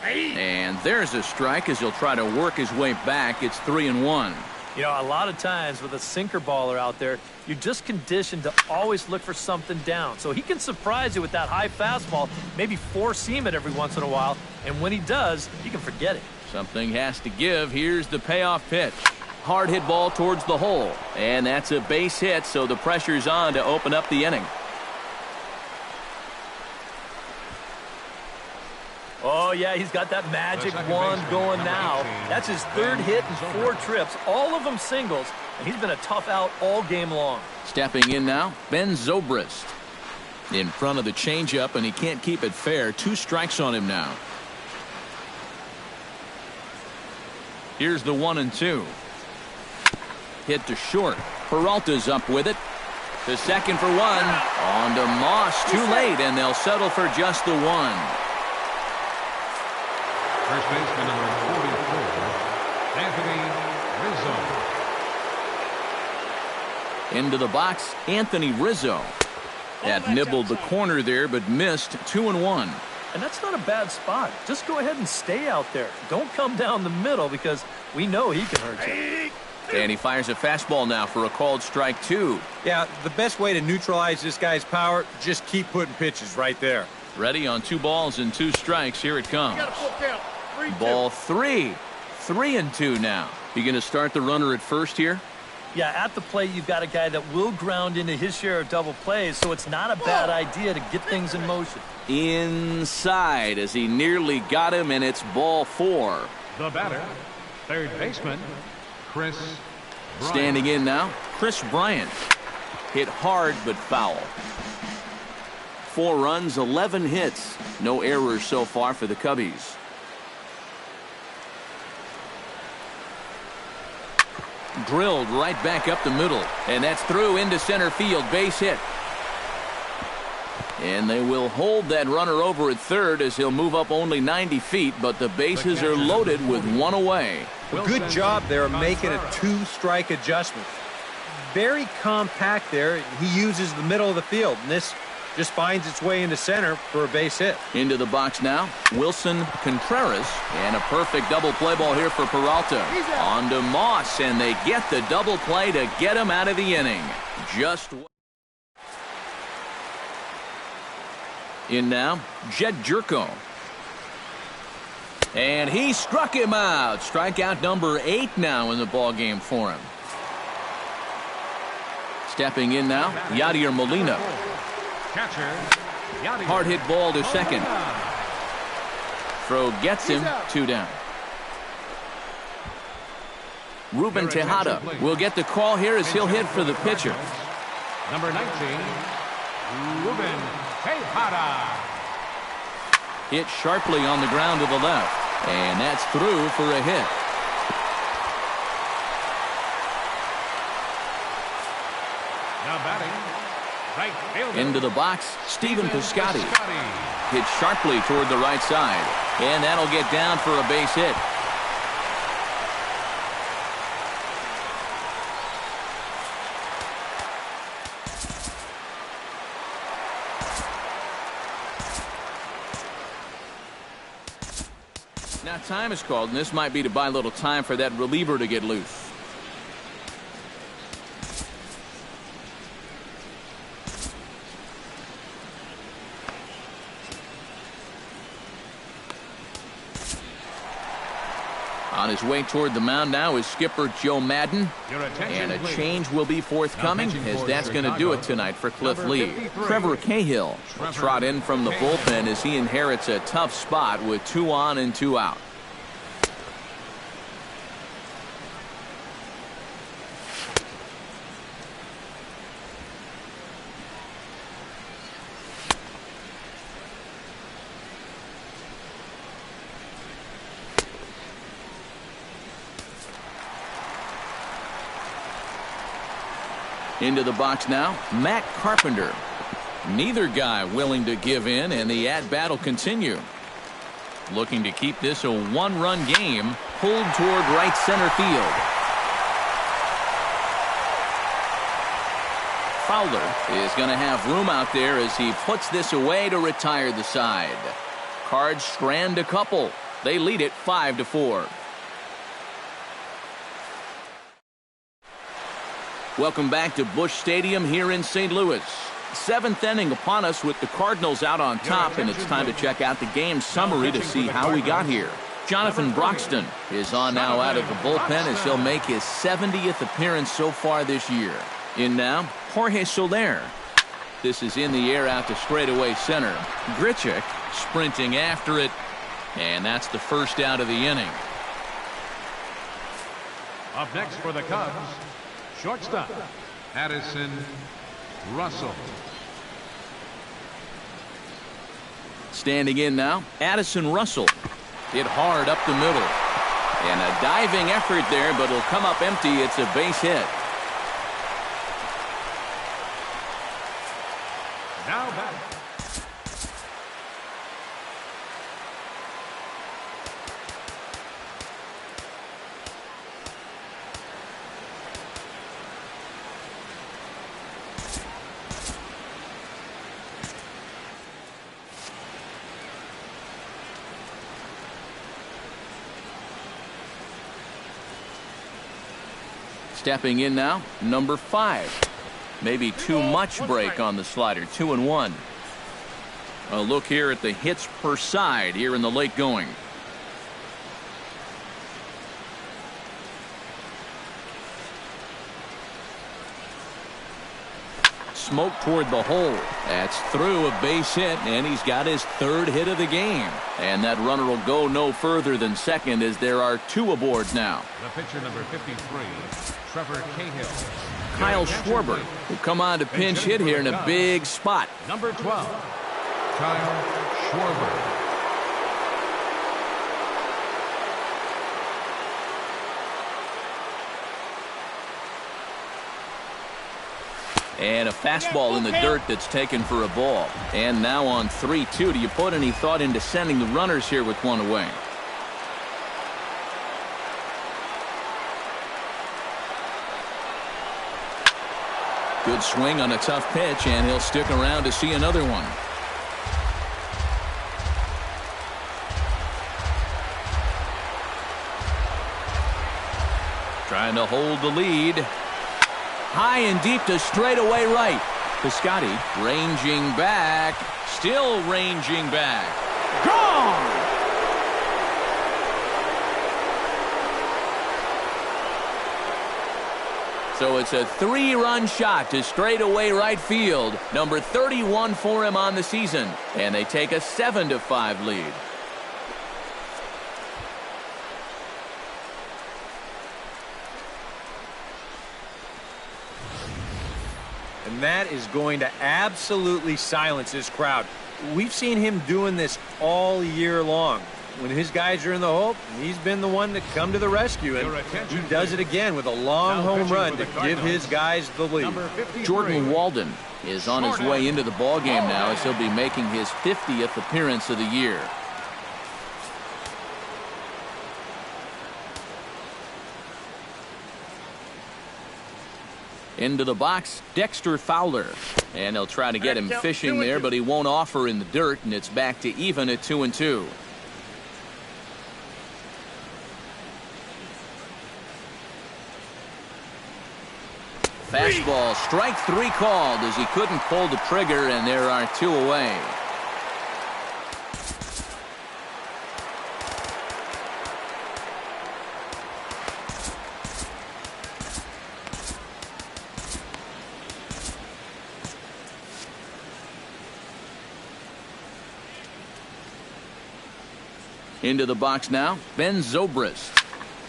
And there's a strike as he'll try to work his way back. It's 3-1. You know, a lot of times with a sinker baller out there, you're just conditioned to always look for something down. So he can surprise you with that high fastball, maybe 4-seam it every once in a while, and when he does, you can forget it. Something has to give. Here's the payoff pitch. Hard hit ball towards the hole, and that's a base hit, so the pressure's on to open up the inning. Oh, yeah, he's got that magic wand going now. That's his 3rd hit in 4 trips, all of them singles, and he's been a tough out all game long. Stepping in now, Ben Zobrist. In front of the changeup, and he can't keep it fair. 2 strikes on him now. Here's the 1-2. Hit to short. Peralta's up with it. To second for 1. On to Moss. Too late, and they'll settle for just the 1. First baseman number 44, Anthony Rizzo. Into the box, Anthony Rizzo. That nibbled the corner there, but missed. 2-1. And that's not a bad spot. Just go ahead and stay out there. Don't come down the middle because we know he can hurt you. And he fires a fastball now for a called strike 2. Yeah, the best way to neutralize this guy's power, just keep putting pitches right there. Ready on 2 balls and 2 strikes. Here it comes. Ball 3. 3-2 now. You going to start the runner at first here? Yeah, at the plate, you've got a guy that will ground into his share of double plays, so it's not a bad idea to get things in motion. Inside as he nearly got him, and it's ball 4. The batter, 3rd baseman, Chris Bryant. Standing in now, Chris Bryant. Hit hard but foul. 4 runs, 11 hits. No errors so far for the Cubbies. Drilled right back up the middle, and that's through into center field. Base hit. And they will hold that runner over at 3rd as he'll move up only 90 feet, but the bases are loaded with 1 away. A good job there of making a 2-strike adjustment. Very compact there. He uses the middle of the field, and this just finds its way into center for a base hit. Into the box now, Wilson Contreras, and a perfect double play ball here for Peralta. On to Moss, and they get the double play to get him out of the inning. Just in now, Jed Jerko. And he struck him out. Strikeout number 8 now in the ballgame for him. Stepping in now, Yadier Molina. Catcher, Hard hit ball to second. Throw gets him. 2 down. Ruben Tejada will get the call here as he'll hit for the pitcher. Number 19, Ruben Tejada. Hit sharply on the ground to the left. And that's through for a hit. Now batting, right fielder. Into the box, Stephen Piscotty. Hit sharply toward the right side. And that'll get down for a base hit. Now time is called, and this might be to buy a little time for that reliever to get loose. On his way toward the mound now is skipper Joe Madden. And a change will be forthcoming, as that's going to do it tonight for Cliff Lee. Trevor Cahill will trot in from the bullpen as he inherits a tough spot with 2 on and 2 out. Into the box now, Matt Carpenter. Neither guy willing to give in, and the at-bat will continue. Looking to keep this a 1-run game, pulled toward right center field. Fowler is going to have room out there as he puts this away to retire the side. Cards strand a couple. They lead it 5-4. Welcome back to Busch Stadium here in St. Louis. 7th inning upon us with the Cardinals out on top, and it's time to check out the game summary to see how we got here. Jonathan Broxton is on now out of the bullpen as he'll make his 70th appearance so far this year. In now, Jorge Soler. This is in the air out to straightaway center. Grichuk sprinting after it, and that's the first out of the inning. Up next for the Cubs, shortstop, Addison Russell. Standing in now, Addison Russell. Hit hard up the middle. And a diving effort there, but it'll come up empty. It's a base hit. Now back. Stepping in now, number 5. Maybe too much break on the slider. 2-1. A look here at the hits per side here in the late going. Smoke toward the hole. That's through, a base hit, and he's got his 3rd hit of the game. And that runner will go no further than second as there are 2 aboard now. The pitcher, number 53, Trevor Cahill. Kyle Schwarber will come on to pinch hit here in a big spot. Number 12, Kyle Schwarber. And a fastball in the dirt that's taken for a ball. And now on 3-2. Do you put any thought into sending the runners here with 1 away? Good swing on a tough pitch, and he'll stick around to see another one. Trying to hold the lead. High and deep to straightaway right. Piscotty ranging back. Still ranging back. Gone! So it's a 3-run shot to straightaway right field. Number 31 for him on the season. And they take a 7-5 lead. And that is going to absolutely silence this crowd. We've seen him doing this all year long. When his guys are in the hole, he's been the one to come to the rescue, and he does it again with a long home run to give his guys the lead. Jordan Walden is on his way into the ballgame now as he'll be making his 50th appearance of the year. Into the box, Dexter Fowler. And they'll try to get him fishing there, but he won't offer in the dirt, and it's back to even at 2-2. Fastball, strike 3 called as he couldn't pull the trigger, and there are 2 away. Into the box now, Ben Zobrist.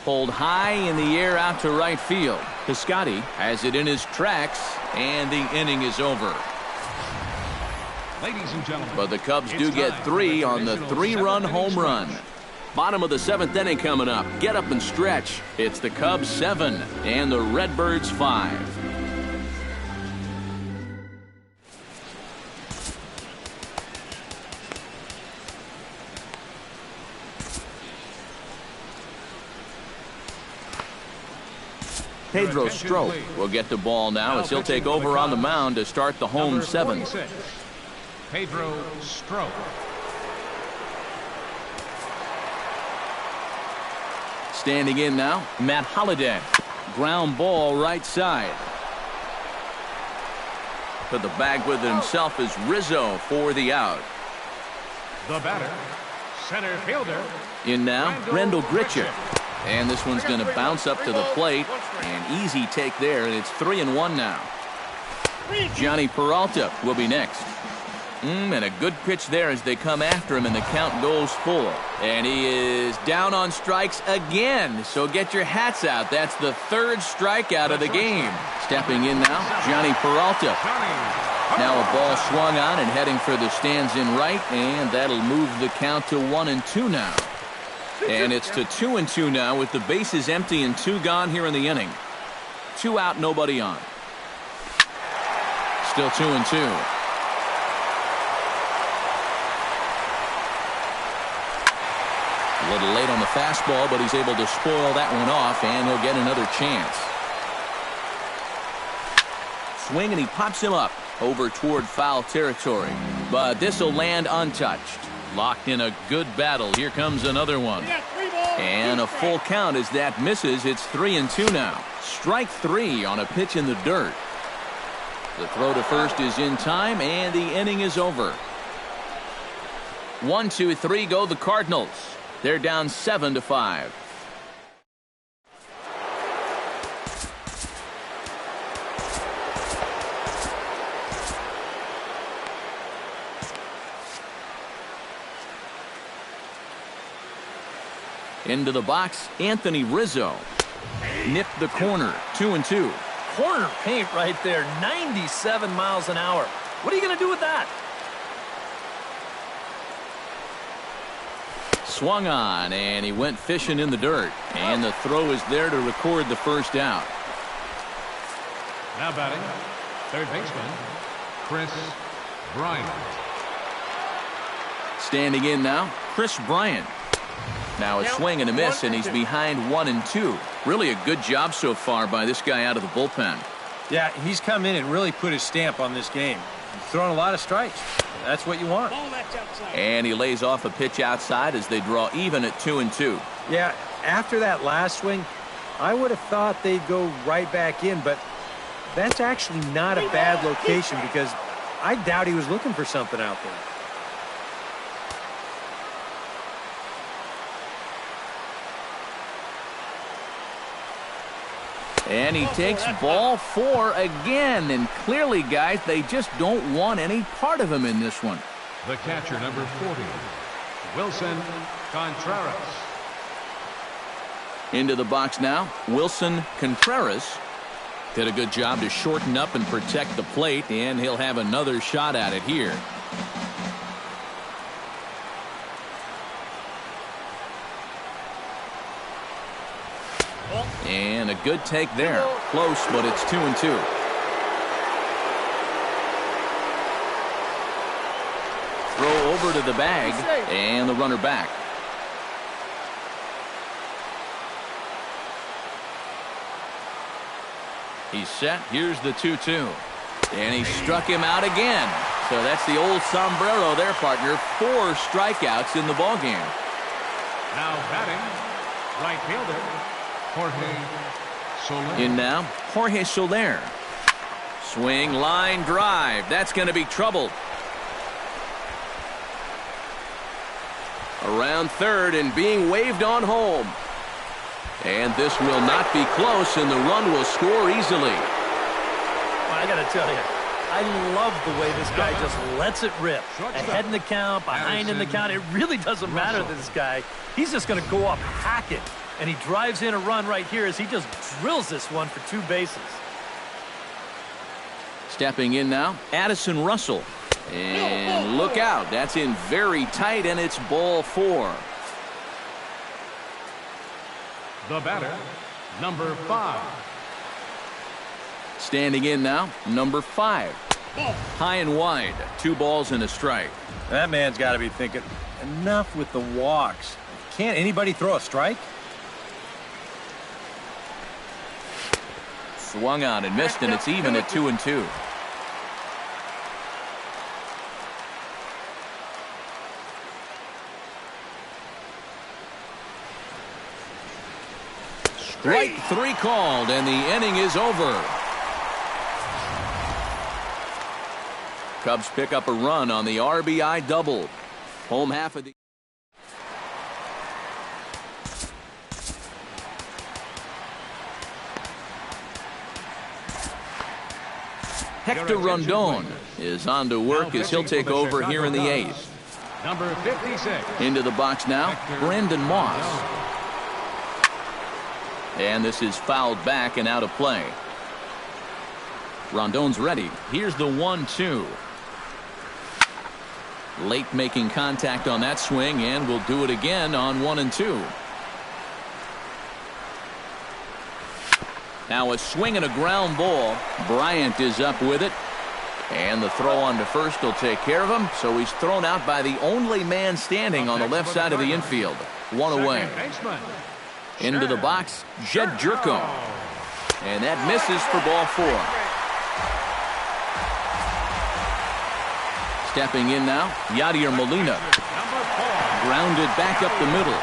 Pulled high in the air out to right field. Piscotty has it in his tracks, and the inning is over. Ladies and gentlemen, But the Cubs do get 3 on the 3-run home run. Bottom of the 7th inning coming up. Get up and stretch. It's the Cubs 7 and the Redbirds 5. Pedro Strop will get the ball now as he'll take over on the mound to start the home 7. Pedro Strop. Standing in now, Matt Holliday. Ground ball right side. To the bag with it himself is Rizzo for the out. The batter, center fielder. In now, Rendell Gritchick. And this one's going to bounce up to the plate. An easy take there, and it's 3-1 now. Johnny Peralta will be next. And a good pitch there as they come after him, and the count goes full. And he is down on strikes again. So get your hats out. That's the 3rd strikeout of the game. Stepping in now, Johnny Peralta. Now a ball swung on and heading for the stands in right, and that'll move the count to 1-2 now. And it's to 2-2 now with the bases empty and 2 gone here in the inning. 2 out, nobody on. Still 2-2. A little late on the fastball, but he's able to spoil that one off, and he'll get another chance. Swing, and he pops him up over toward foul territory. But this will land untouched. Locked in a good battle. Here comes another one. And a full count as that misses. It's 3-2 now. Strike 3 on a pitch in the dirt. The throw to first is in time, and the inning is over. 1, 2, 3 go the Cardinals. They're down 7-5. Into the box, Anthony Rizzo. Nipped the corner, 2-2. Corner paint right there, 97 miles an hour. What are you going to do with that? Swung on, and he went fishing in the dirt. And the throw is there to record the first out. Now batting, third baseman, Chris Bryant. Standing in now, Chris Bryant. Now a swing and a miss, and he's behind 1-2. Really a good job so far by this guy out of the bullpen. Yeah, he's come in and really put his stamp on this game. He's throwing a lot of strikes. That's what you want. And he lays off a pitch outside as they draw even at 2-2. Yeah, after that last swing, I would have thought they'd go right back in, but that's actually not a bad location because I doubt he was looking for something out there. And he takes ball 4 again. And clearly, guys, they just don't want any part of him in this one. The catcher, number 40, Wilson Contreras. Into the box now, Wilson Contreras. Did a good job to shorten up and protect the plate, and he'll have another shot at it here. And a good take there. Close, but it's 2-2. Throw over to the bag, and the runner back. He's set. Here's the 2-2. And he struck him out again. So that's the old sombrero there, partner. 4 strikeouts in the ballgame. Now batting, right fielder, Jorge Soler. In now, Jorge Soler. Swing, line, drive. That's going to be trouble. Around third and being waved on home. And this will not be close, and the run will score easily. Well, I got to tell you, I love the way this guy just lets it rip. Ahead in the count, behind in the count. It really doesn't matter to this guy. He's just going to go up hacking. And he drives in a run right here as he just drills this one for 2 bases. Stepping in now, Addison Russell. And look out. That's in very tight, and it's ball 4. The batter, number 5. Standing in now, number 5. High and wide. 2 balls and a strike. That man's got to be thinking, enough with the walks. Can't anybody throw a strike? Swung on and missed, and it's even at 2-2. Strike 3 called, and the inning is over. Cubs pick up a run on the RBI double. Home half of the... Hector Rondon is on to work as he'll take over here in the 8th. Number 56. Into the box now, Brandon Moss. And this is fouled back and out of play. Rondon's ready. Here's the 1-2. Late making contact on that swing, and will do it again on 1 and 2. Now a swing and a ground ball. Bryant is up with it. And the throw on to first will take care of him. So he's thrown out by the only man standing on the left side of the infield. 1 away. Into the box, Jed Jerko. And that misses for ball 4. Stepping in now, Yadier Molina. Grounded back up the middle.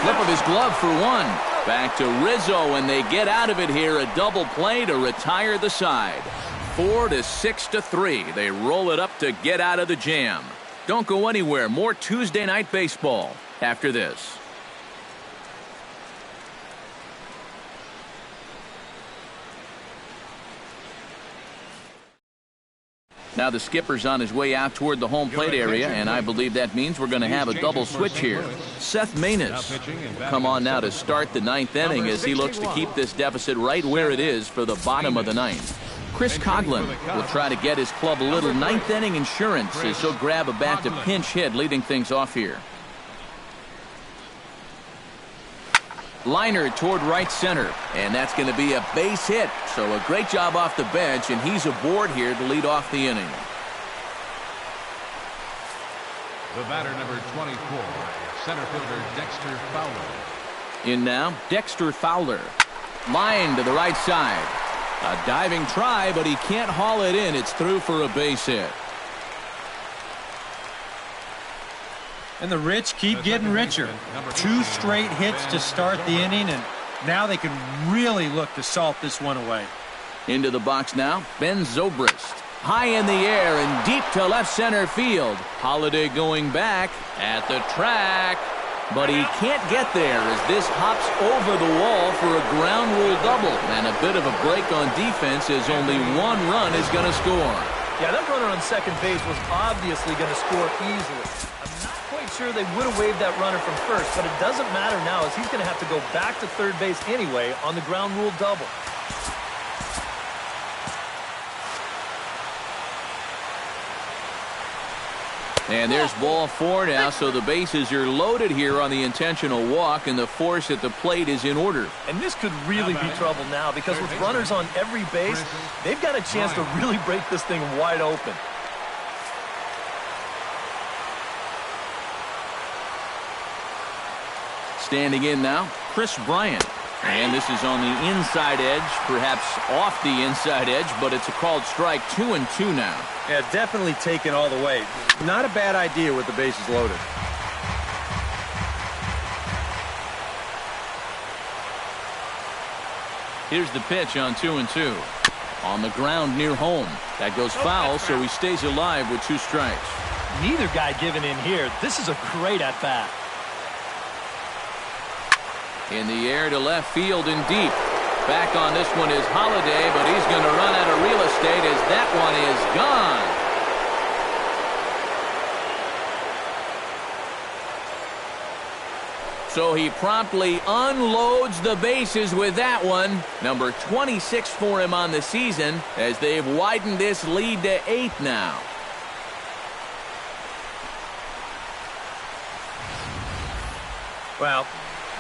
Flip of his glove for 1. Back to Rizzo, and they get out of it here. A double play to retire the side. 4 to 6-3. They roll it up to get out of the jam. Don't go anywhere. More Tuesday Night Baseball after this. Now the skipper's on his way out toward the home plate area, and I believe that means we're going to have a double switch here. Seth Maness will come on now to start the 9th inning as he looks to keep this deficit right where it is for the bottom of the 9th. Chris Coughlin will try to get his club a little 9th inning insurance as he'll grab a bat to pinch hit, leading things off here. Liner toward right center, and that's going to be a base hit. So a great job off the bench, and he's aboard here to lead off the inning. The batter, number 24, center fielder Dexter Fowler. In now, Dexter Fowler. Line to the right side. A diving try, but he can't haul it in. It's through for a base hit. And the rich keep getting richer. 2 straight hits to start the inning, and now they can really look to salt this one away. Into the box now, Ben Zobrist. High in the air and deep to left center field. Holiday going back at the track. but he can't get there as this hops over the wall for a ground rule double. And a bit of a break on defense as only one run is going to score. Yeah, that runner on second base was obviously going to score easily. I'm not quite sure they would have waved that runner from first, but it doesn't matter now as he's going to have to go back to third base anyway on the ground rule double. And there's ball 4 now, so the bases are loaded here on the intentional walk, and the force at the plate is in order. And this could really be trouble now because with runners on every base, they've got a chance to really break this thing wide open. Standing in now, Chris Bryant. And this is on the inside edge, perhaps off the inside edge, but it's a called strike. 2-2 now. Yeah, definitely taken all the way. Not a bad idea with the bases loaded. Here's the pitch on 2-2. On the ground near home. That goes foul, so he stays alive with 2 strikes. Neither guy giving in here. This is a great at-bat. In the air to left field and deep. Back on this one is Holiday, but he's going to run out of real estate as that one is gone. So he promptly unloads the bases with that one. Number 26 for him on the season as they've widened this lead to 8 now. Well,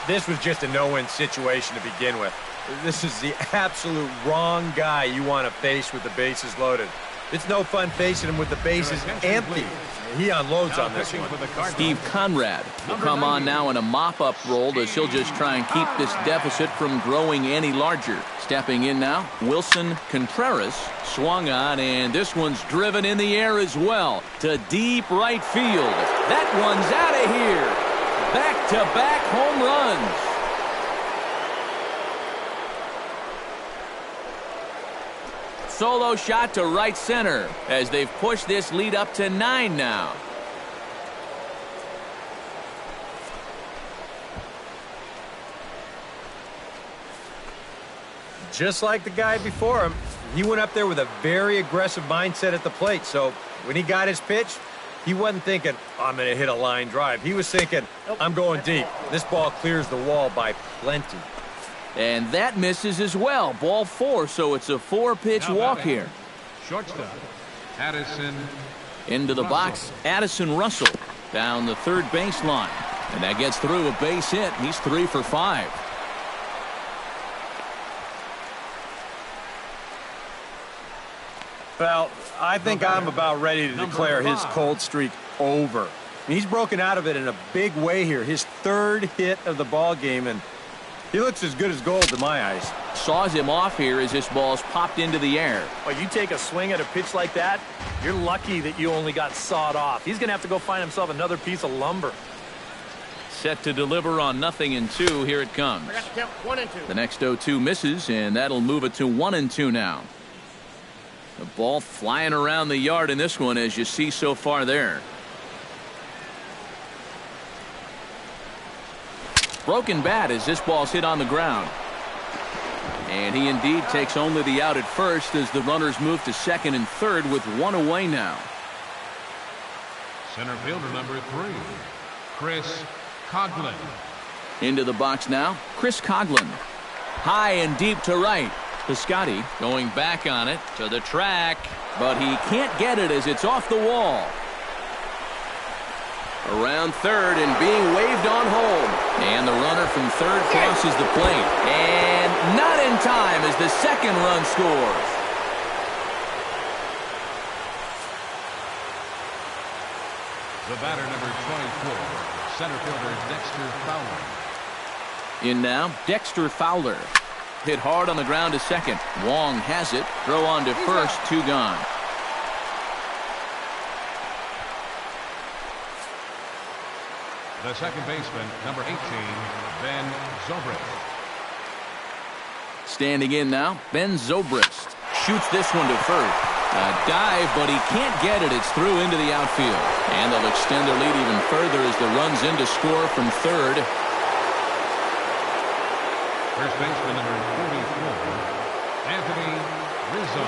this was just a no-win situation to begin with. This is the absolute wrong guy you want to face with the bases loaded. It's no fun facing him with the bases empty. He unloads on this one. Steve Conrad will come on now in a mop-up role as he'll just try and keep this deficit from growing any larger. Stepping in now, Wilson Contreras swung on, and this one's driven in the air as well to deep right field. That one's out of here. Back-to-back home runs. Solo shot to right center as they've pushed this lead up to 9 now. Just like the guy before him, he went up there with a very aggressive mindset at the plate. So when he got his pitch, he wasn't thinking, I'm going to hit a line drive. He was thinking, I'm going deep. This ball clears the wall by plenty. And that misses as well. Ball 4, so it's a 4-pitch walk here. Shortstop, Addison. Into the box, Addison Russell down the third baseline. And that gets through a base hit. He's 3 for 5. Well, I think I'm about ready to declare his cold streak over. He's broken out of it in a big way here. His 3rd hit of the ball game, and he looks as good as gold to my eyes. Saws him off here as this ball's popped into the air. Well, you take a swing at a pitch like that, you're lucky that you only got sawed off. He's going to have to go find himself another piece of lumber. Set to deliver on 0-2. Here it comes. I got to count 1 and 2. The next 0-2 misses, and that'll move it to 1-2 now. The ball flying around the yard in this one, as you see so far there. Broken bat as this ball's hit on the ground. And he indeed takes only the out at first as the runners move to second and third with 1 away now. Center fielder number 3, Chris Coghlan. Into the box now, Chris Coghlan. High and deep to right. Piscotty going back on it to the track, but he can't get it as it's off the wall. Around third and being waved on home. And the runner from third crosses the plate. And not in time as the second run scores. The batter number 24, center fielder Dexter Fowler. In now, Dexter Fowler. Hit hard on the ground to second. Wong has it. Throw on to first. 2 gone. The second baseman, number 18, Ben Zobrist. Standing in now, Ben Zobrist. Shoots this one to first. A dive, but he can't get it. It's through into the outfield. And they'll extend their lead even further as the run's in to score from third. First baseman number 44, Anthony Rizzo.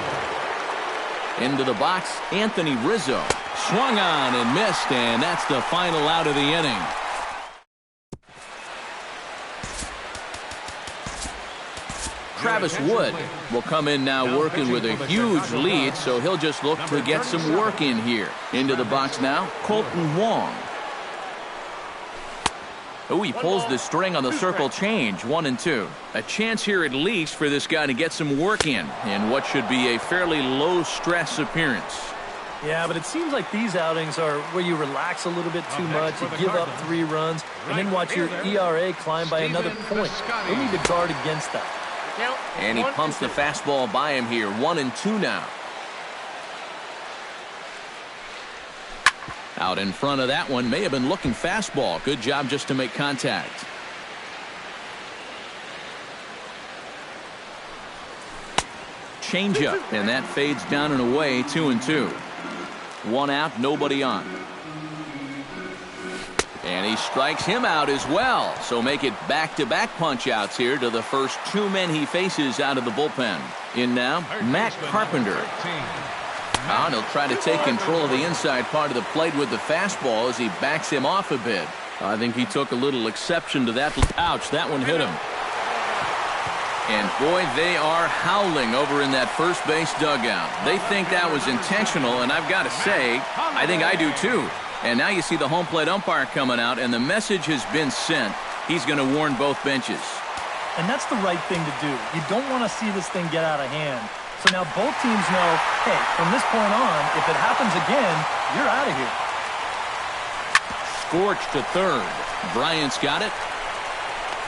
Into the box, Anthony Rizzo. Swung on and missed, and that's the final out of the inning. Travis Wood will come in now working with a huge lead, so he'll just look to get some work in here. Into the box now, Colton Wong. Oh, he pulls the string on the circle change, 1-2. A chance here at least for this guy to get some work in what should be a fairly low-stress appearance. Yeah, but it seems like these outings are where you relax a little bit too much, you give up 3 runs, and then watch your ERA climb by another point. You need to guard against that. And he pumps the fastball by him here, 1-2 now. Out in front of that one, may have been looking fastball. Good job just to make contact. Changeup, and that fades down and away, 2-2. 1 out, nobody on. And he strikes him out as well. So make it back-to-back punch-outs here to the first 2 men he faces out of the bullpen. In now, Matt Carpenter. And he'll try to take control of the inside part of the plate with the fastball as he backs him off a bit. I think he took a little exception to that. Ouch, that one hit him. And boy, they are howling over in that first base dugout. They think that was intentional, and I've got to say, I think I do too. And now you see the home plate umpire coming out, and the message has been sent. He's going to warn both benches. And that's the right thing to do. You don't want to see this thing get out of hand. So now both teams know, hey, from this point on, if it happens again, you're out of here. Scorch to third. Bryant's got it.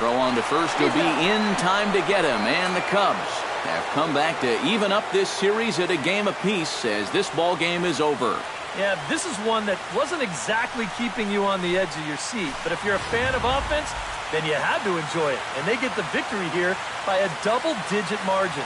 Throw on to first will be in time to get him. And the Cubs have come back to even up this series at a game apiece as this ball game is over. Yeah, this is one that wasn't exactly keeping you on the edge of your seat. But if you're a fan of offense, then you had to enjoy it. And they get the victory here by a double-digit margin.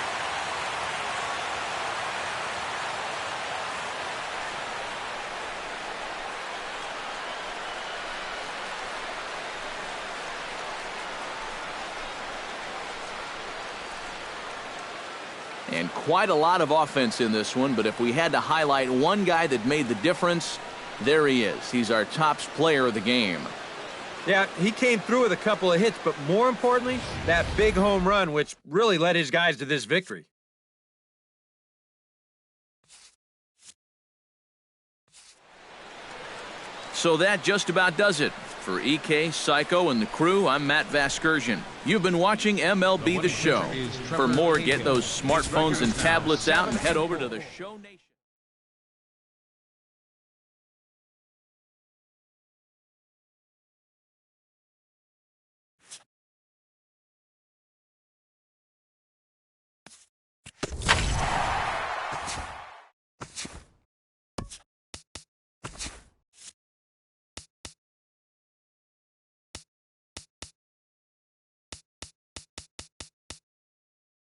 And quite a lot of offense in this one, but if we had to highlight one guy that made the difference, there he is. He's our top player of the game. Yeah, he came through with a couple of hits, but more importantly, that big home run, which really led his guys to this victory. So that just about does it. For EK, Psycho, and the crew, I'm Matt Vasgersian. You've been watching MLB The Show. For more, get those smartphones and tablets out and head over to the Show Nation.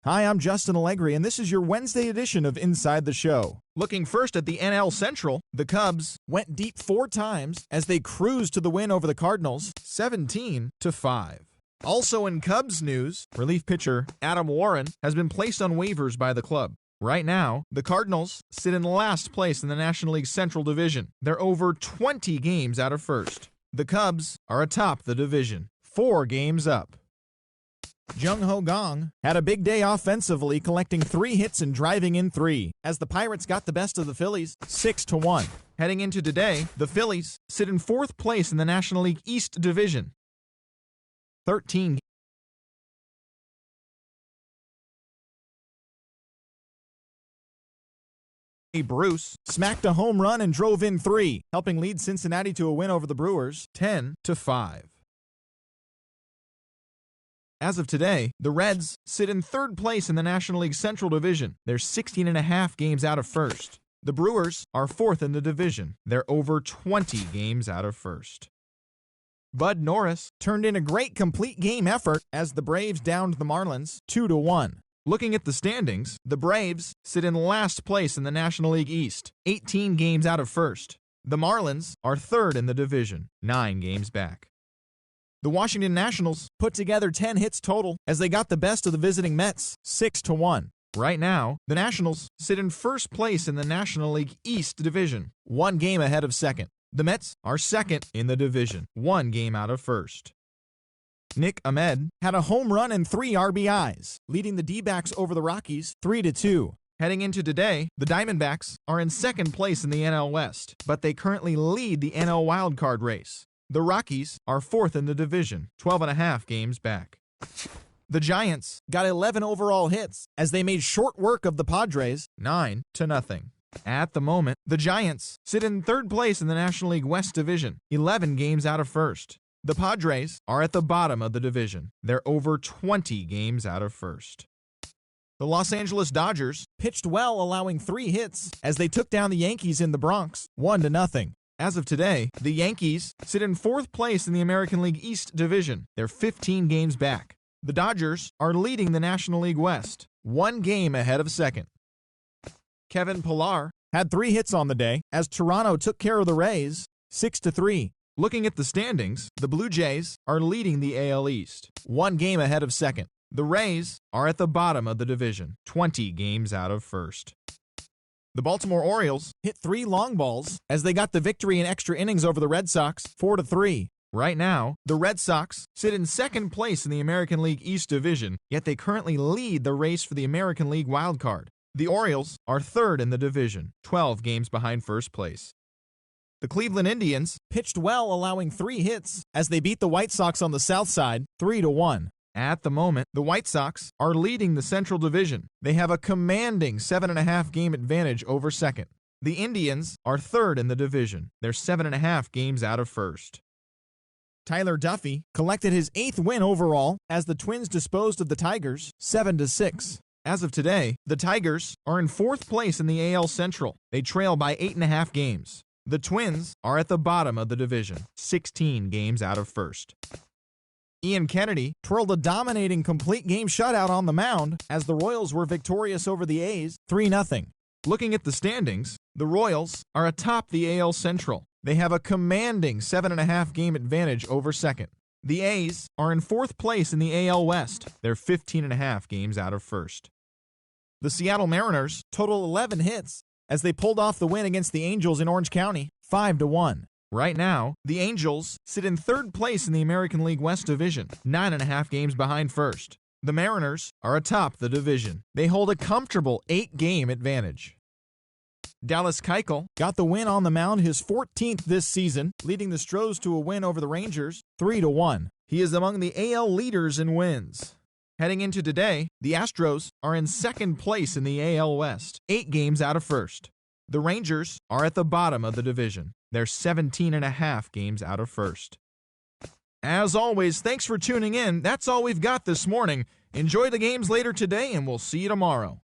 Hi, I'm Justin Allegri, and this is your Wednesday edition of Inside the Show. Looking first at the NL Central, the Cubs went deep 4 times as they cruised to the win over the Cardinals, 17-5. Also in Cubs news, relief pitcher Adam Warren has been placed on waivers by the club. Right now, the Cardinals sit in last place in the National League Central Division. They're over 20 games out of first. The Cubs are atop the division, 4 games up. Jung Ho Gong had a big day offensively, collecting 3 hits and driving in 3, as the Pirates got the best of the Phillies 6-1. Heading into today, the Phillies sit in 4th place in the National League East Division. 13. Bruce smacked a home run and drove in 3, helping lead Cincinnati to a win over the Brewers 10-5. As of today, the Reds sit in 3rd place in the National League Central Division. They're 16.5 games out of first. The Brewers are 4th in the division. They're over 20 games out of first. Bud Norris turned in a great complete game effort as the Braves downed the Marlins 2-1. Looking at the standings, the Braves sit in last place in the National League East, 18 games out of first. The Marlins are third in the division, 9 games back. The Washington Nationals put together 10 hits total as they got the best of the visiting Mets, 6-1. Right now, the Nationals sit in first place in the National League East division, 1 game ahead of second. The Mets are second in the division, 1 game out of first. Nick Ahmed had a home run and 3 RBIs, leading the D-backs over the Rockies 3-2. Heading into today, the Diamondbacks are in second place in the NL West, but they currently lead the NL wildcard race. The Rockies are fourth in the division, 12.5 games back. The Giants got 11 overall hits as they made short work of the Padres, 9-0. At the moment, the Giants sit in third place in the National League West division, 11 games out of first. The Padres are at the bottom of the division. They're over 20 games out of first. The Los Angeles Dodgers pitched well, allowing 3 hits as they took down the Yankees in the Bronx, 1-0. As of today, the Yankees sit in fourth place in the American League East division. They're 15 games back. The Dodgers are leading the National League West, 1 game ahead of second. Kevin Pillar had 3 hits on the day as Toronto took care of the Rays, 6-3. Looking at the standings, the Blue Jays are leading the AL East, 1 game ahead of second. The Rays are at the bottom of the division, 20 games out of first. The Baltimore Orioles hit 3 long balls as they got the victory in extra innings over the Red Sox, 4-3. Right now, the Red Sox sit in second place in the American League East division, yet they currently lead the race for the American League wildcard. The Orioles are third in the division, 12 games behind first place. The Cleveland Indians pitched well, allowing 3 hits as they beat the White Sox on the south side, 3-1. At the moment, the White Sox are leading the Central Division. They have a commanding 7.5 game advantage over second. The Indians are third in the division. They're 7.5 games out of first. Tyler Duffy collected his 8th win overall as the Twins disposed of the Tigers 7-6. As of today, the Tigers are in 4th place in the AL Central. They trail by 8.5 games. The Twins are at the bottom of the division, 16 games out of first. Ian Kennedy twirled a dominating complete game shutout on the mound as the Royals were victorious over the A's 3-0. Looking at the standings, the Royals are atop the AL Central. They have a commanding 7.5 game advantage over second. The A's are in 4th place in the AL West. They're 15.5 games out of first. The Seattle Mariners total 11 hits as they pulled off the win against the Angels in Orange County, 5-1. Right now, the Angels sit in 3rd place in the American League West division, 9.5 games behind first. The Mariners are atop the division. They hold a comfortable 8-game advantage. Dallas Keuchel got the win on the mound, his 14th this season, leading the Stros to a win over the Rangers, 3-1. He is among the AL leaders in wins. Heading into today, the Astros are in 2nd place in the AL West, 8 games out of first. The Rangers are at the bottom of the division. They're 17.5 games out of first. As always, thanks for tuning in. That's all we've got this morning. Enjoy the games later today, and we'll see you tomorrow.